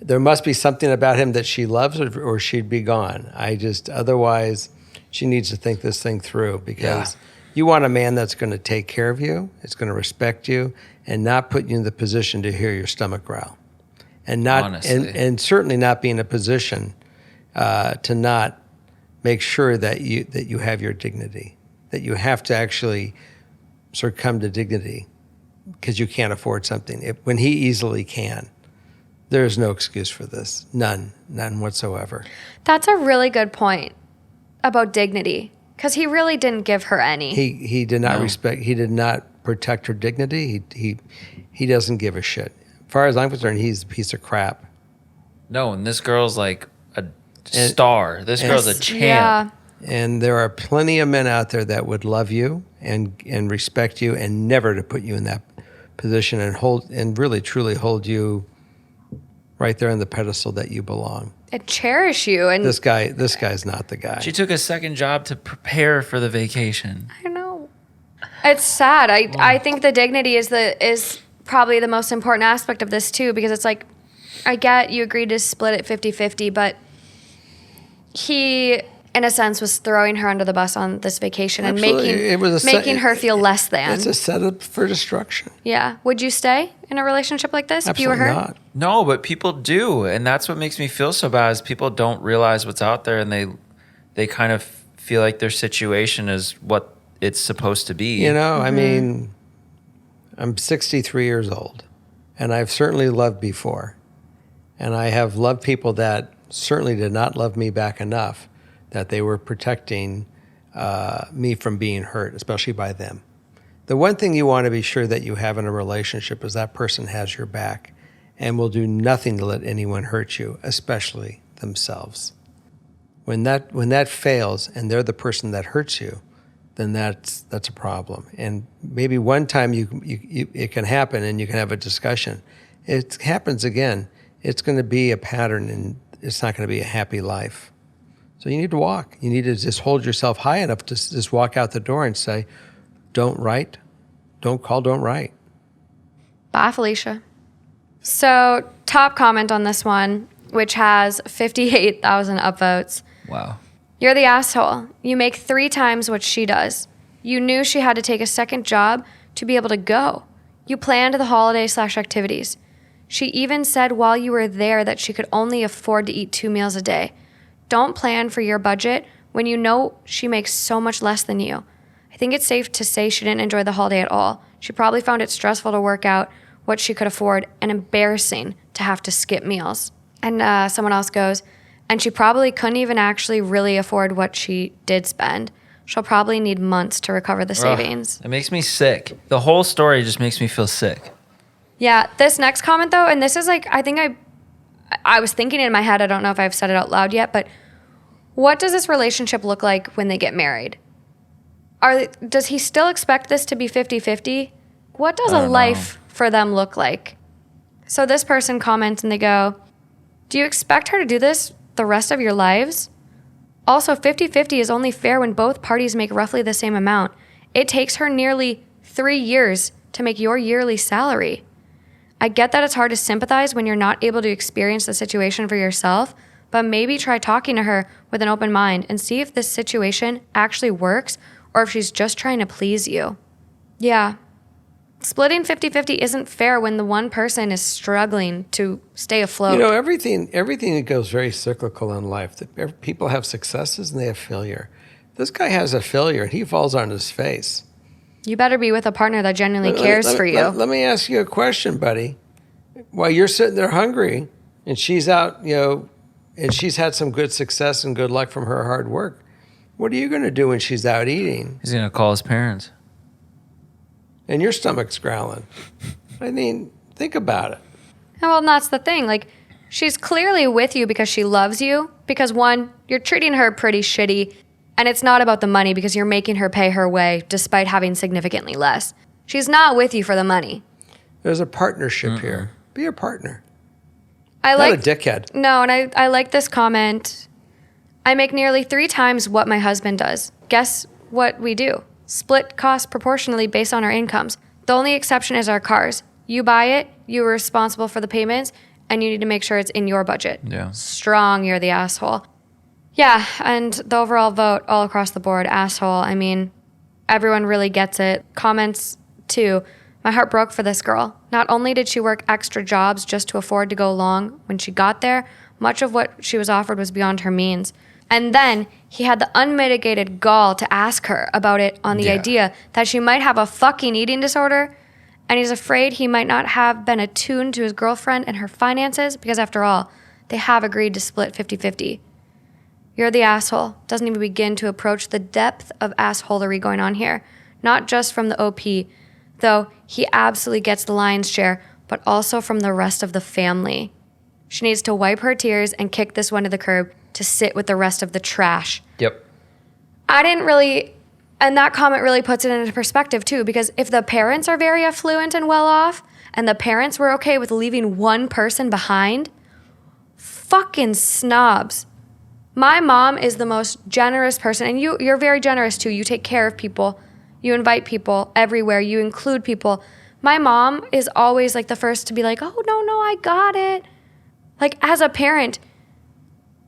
there must be something about him that she loves or she'd be gone. Otherwise, she needs to think this thing through, because you want a man that's going to take care of you, is going to respect you, and not put you in the position to hear your stomach growl. And and certainly not be in a position to not make sure that you have your dignity, that you have to actually succumb to dignity because you can't afford something when he easily can. There is no excuse for this, none whatsoever. That's a really good point about dignity, because he really didn't give her any. He did not respect. He did not protect her dignity. He doesn't give a shit. As far as I'm concerned, he's a piece of crap. No, and this girl's like a star. This girl's a champ. Yeah. And there are plenty of men out there that would love you and respect you, and never to put you in that position and really truly hold you right there on the pedestal that you belong. And cherish you. And This guy's not the guy. She took a second job to prepare for the vacation. I know. It's sad. I think the dignity is probably the most important aspect of this too, because it's like, I get you agreed to split it 50-50, but he, in a sense, was throwing her under the bus on this vacation and making her feel less than. It's a setup for destruction. Yeah. Would you stay in a relationship like this if you were her? Absolutely not. No, but people do, and that's what makes me feel so bad. Is people don't realize what's out there, and they kind of feel like their situation is what it's supposed to be. You know, I mean, I'm 63 years old, and I've certainly loved before, and I have loved people that certainly did not love me back enough, that they were protecting me from being hurt, especially by them. The one thing you want to be sure that you have in a relationship is that person has your back and will do nothing to let anyone hurt you, especially themselves. When that fails and they're the person that hurts you, then that's a problem. And maybe one time it can happen and you can have a discussion. It happens again, it's going to be a pattern and it's not going to be a happy life. So you need to walk. You need to just hold yourself high enough to just walk out the door and say, don't write, don't call, don't write. Bye, Felicia. So, top comment on this one, which has 58,000 upvotes. Wow. You're the asshole. You make 3 times what she does. You knew she had to take a second job to be able to go. You planned the holiday/activities. She even said while you were there that she could only afford to eat 2 meals a day. Don't plan for your budget when you know she makes so much less than you. I think it's safe to say she didn't enjoy the holiday at all. She probably found it stressful to work out what she could afford and embarrassing to have to skip meals. And someone else goes, and she probably couldn't even actually really afford what she did spend. She'll probably need months to recover the savings. Ugh, it makes me sick. The whole story just makes me feel sick. Yeah, this next comment though, and this is like, I think I was thinking in my head, I don't know if I've said it out loud yet, but what does this relationship look like when they get married? Does he still expect this to be 50-50? What does a life for them look like? So this person comments and they go, do you expect her to do this the rest of your lives? Also, 50-50 is only fair when both parties make roughly the same amount. It takes her nearly 3 years to make your yearly salary. I get that it's hard to sympathize when you're not able to experience the situation for yourself, but maybe try talking to her with an open mind and see if this situation actually works or if she's just trying to please you. Yeah. Splitting 50-50 isn't fair when the one person is struggling to stay afloat. You know, everything that goes very cyclical in life. People have successes and they have failure. This guy has a failure and he falls on his face. You better be with a partner that genuinely cares for you. Let me ask you a question, buddy. While you're sitting there hungry and she's out, and she's had some good success and good luck from her hard work, what are you going to do when she's out eating? He's going to call his parents. And your stomach's growling. I mean, think about it. Well, and that's the thing. Like, she's clearly with you because she loves you. Because one, you're treating her pretty shitty. And it's not about the money because you're making her pay her way despite having significantly less. She's not with you for the money. There's a partnership here. Be a partner. Not a dickhead. No, and I like this comment. I make nearly 3 times what my husband does. Guess what we do? Split costs proportionally based on our incomes. The only exception is our cars. You buy it, you are responsible for the payments, and you need to make sure it's in your budget. Yeah. Strong, you're the asshole. Yeah, and the overall vote all across the board, asshole. I mean, everyone really gets it. Comments, too. My heart broke for this girl. Not only did she work extra jobs just to afford to go along when she got there, much of what she was offered was beyond her means. And then he had the unmitigated gall to ask her about it on the idea that she might have a fucking eating disorder. And he's afraid he might not have been attuned to his girlfriend and her finances because, after all, they have agreed to split 50-50. You're the asshole. Doesn't even begin to approach the depth of assholery going on here. Not just from the OP, though he absolutely gets the lion's share, but also from the rest of the family. She needs to wipe her tears and kick this one to the curb to sit with the rest of the trash. Yep. And that comment really puts it into perspective too, because if the parents are very affluent and well off, and the parents were okay with leaving one person behind, fucking snobs. My mom is the most generous person, and you're very generous too. You take care of people. You invite people everywhere. You include people. My mom is always like the first to be like, oh, no, I got it. Like as a parent,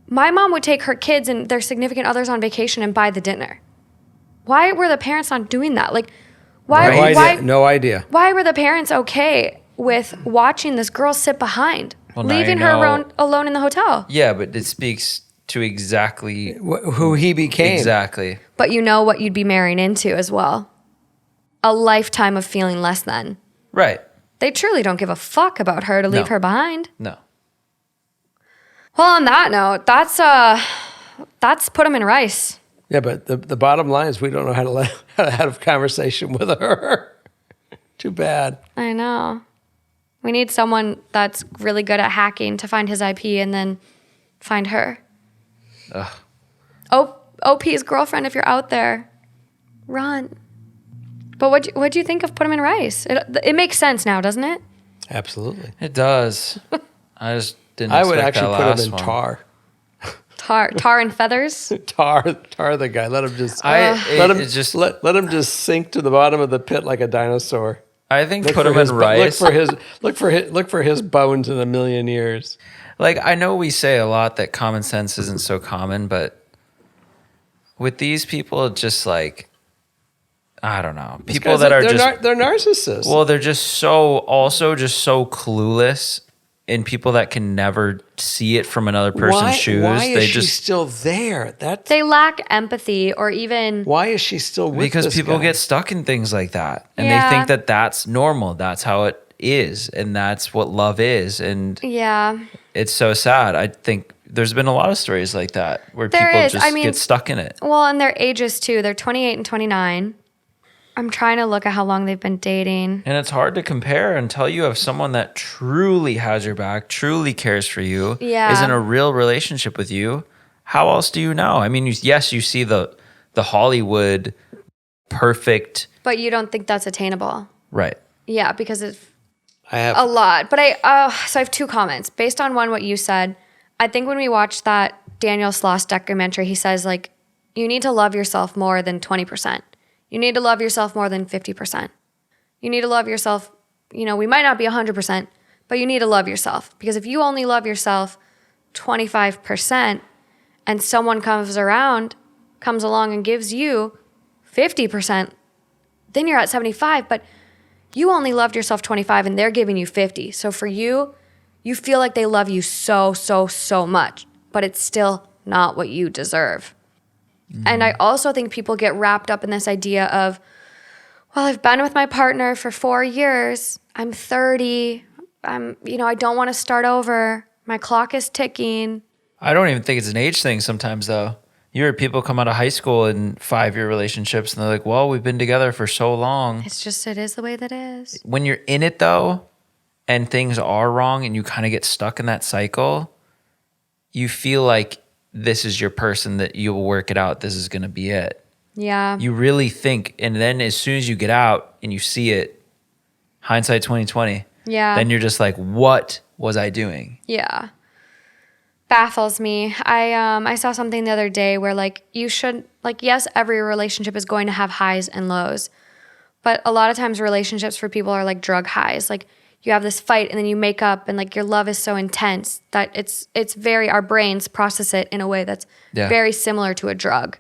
my mom would take her kids and their significant others on vacation and buy the dinner. Why were the parents not doing that? Like, No idea. Why were the parents okay with watching this girl sit behind, Well, now leaving you her know- alone in the hotel? Yeah, but it speaks to exactly Who he became. exactly. But you know what you'd be marrying into as well. A lifetime of feeling less than. Right. They truly don't give a fuck about her to leave No. her behind. No. Well, on that note, that's put them in rice. Yeah, but the bottom line is we don't know how to have a conversation with her. Too bad. I know. We need someone that's really good at hacking to find his IP and then find her. Ugh. OP's girlfriend, if you're out there, run. But what'd you think of Put 'em in Rice? It makes sense now, doesn't it? Absolutely. It does. I just didn't. I would expect actually that put him last in one. tar. Tar and feathers. Tar the guy. Let him just let him just sink to the bottom of the pit like a dinosaur. I think Look put for him his in bo- rice. Look for his bones in a million years. Like, I know we say a lot that common sense isn't so common, but with these people, it's just like, I don't know. People that are they're narcissists. well, they're just so clueless, and people that can never see it from another person's shoes. Why is they she just still there? They lack empathy or even... Why is she still with because this people guy? get stuck in things like that, and Yeah. they think that that's normal. That's how it is, and that's what love is, and Yeah. it's so sad. I think there's been a lot of stories like that where There people is. just I mean- get stuck in it. Well, and their ages too. They're 28 and 29. I'm trying to look at how long they've been dating. And it's hard to compare until you have someone that truly has your back, truly cares for you, Yeah. is in a real relationship with you. How else do you know? I mean, yes, you see the Hollywood perfect, But you don't think that's attainable. right? Yeah, because it's I have a lot. But so I have two comments. Based on one, what you said, I think when we watched that Daniel Sloss documentary, he says, like, you need to love yourself more than 20%. You need to love yourself more than 50%. You need to love yourself, we might not be 100%, but you need to love yourself. Because if you only love yourself 25% and someone comes along and gives you 50%, then you're at 75, but you only loved yourself 25 and they're giving you 50. So for you, you feel like they love you so, so, so much, but it's still not what you deserve. And I also think people get wrapped up in this idea of, well, I've been with my partner for 4 years. I'm 30. I don't want to start over. My clock is ticking. I don't even think it's an age thing sometimes, though. You hear people come out of high school in 5-year relationships and they're like, well, we've been together for so long. It is the way that is. When you're in it, though, and things are wrong and you kind of get stuck in that cycle, you feel like this is your person, that you'll work it out. This is going to be it. Yeah. You really think. And then as soon as you get out and you see it, hindsight 2020, Yeah. then you're just like, what was I doing? Yeah. Baffles me. I saw something the other day where yes, every relationship is going to have highs and lows. But a lot of times relationships for people are like drug highs. Like you have this fight and then you make up and like your love is so intense that it's very, our brains process it in a way that's Yeah. very similar to a drug.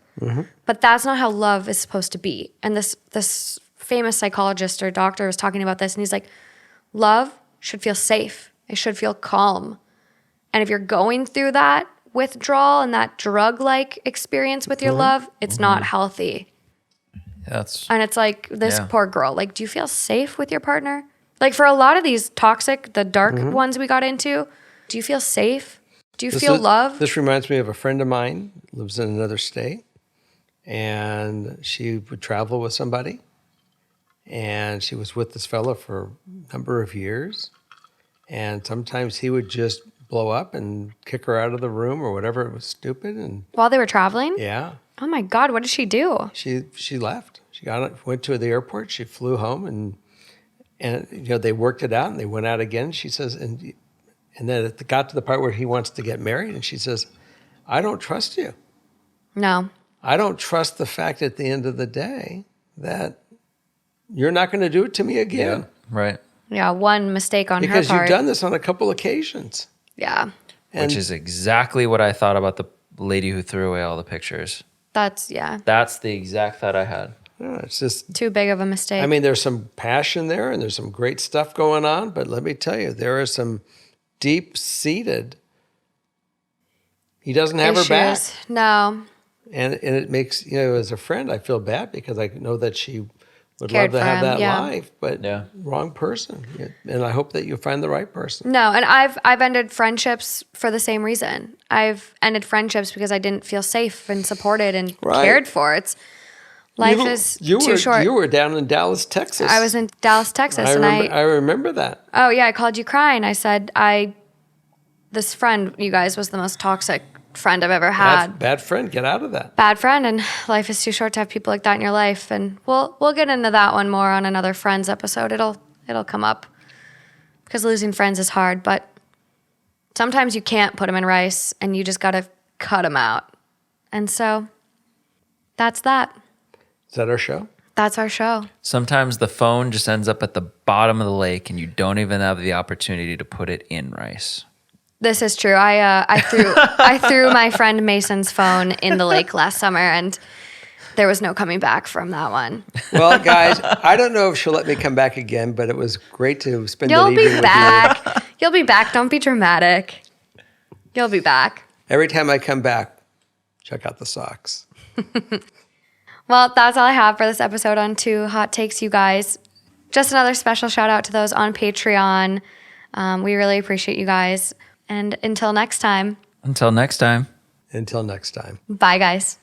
But that's not how love is supposed to be. And this famous psychologist or doctor was talking about this and he's like, love should feel safe. It should feel calm. And if you're going through that withdrawal and that drug-like experience with your love, it's not healthy. And it's like this Yeah. poor girl. Like, do you feel safe with your partner? Like for a lot of these toxic, the dark ones we got into, do you feel safe? Do you feel love? This reminds me of a friend of mine, lives in another state, and she would travel with somebody, and she was with this fellow for a number of years, and sometimes he would just blow up and kick her out of the room or whatever. It was stupid, and While they were traveling? yeah, Oh my God, what did she do? she left. She went to the airport. She flew home, and they worked it out, and they went out again. She says, and then it got to the part where he wants to get married, and she says, I don't trust you. No. I don't trust the fact at the end of the day that you're not going to do it to me again. Right. Yeah, one mistake on Because her part. you've done this on a couple occasions. Yeah, Which is exactly what I thought about the lady who threw away all the pictures. that's That's the exact thought I had. Yeah, it's just, too big of a mistake. I mean, there's some passion there and there's some great stuff going on, but let me tell you, there are some deep-seated, he doesn't have her back. Issues. No, And it makes, as a friend, I feel bad because I know that she would Cared love to for have him, that yeah. life, but Yeah. wrong person. And I hope that you find the right person. no, and I've ended friendships for the same reason. I've ended friendships because I didn't feel safe and supported and Right. cared for. Life is too short. You were down in Dallas, Texas. I was in Dallas, Texas, I remember that. oh yeah, I called you crying. I said this friend, you guys, was the most toxic friend I've ever had. Bad friend, get out of that. Bad friend, and life is too short to have people like that in your life. And we'll get into that one more on another Friends episode. It'll come up because losing friends is hard, but sometimes you can't put them in rice, and you just gotta cut them out. And so that's that. Is that our show? That's our show. Sometimes the phone just ends up at the bottom of the lake and you don't even have the opportunity to put it in rice. This is true. I threw my friend Mason's phone in the lake last summer, and there was no coming back from that one. Well, guys, I don't know if she'll let me come back again, but it was great to spend the You'll evening be with back. You'll be back. Don't be dramatic. You'll be back. you. Every time I come back, check out the socks. Well, that's all I have for this episode on 2 Hot Takes, you guys. Just another special shout out to those on Patreon. We really appreciate you guys. And until next time, Until next time. Until next time. bye, guys.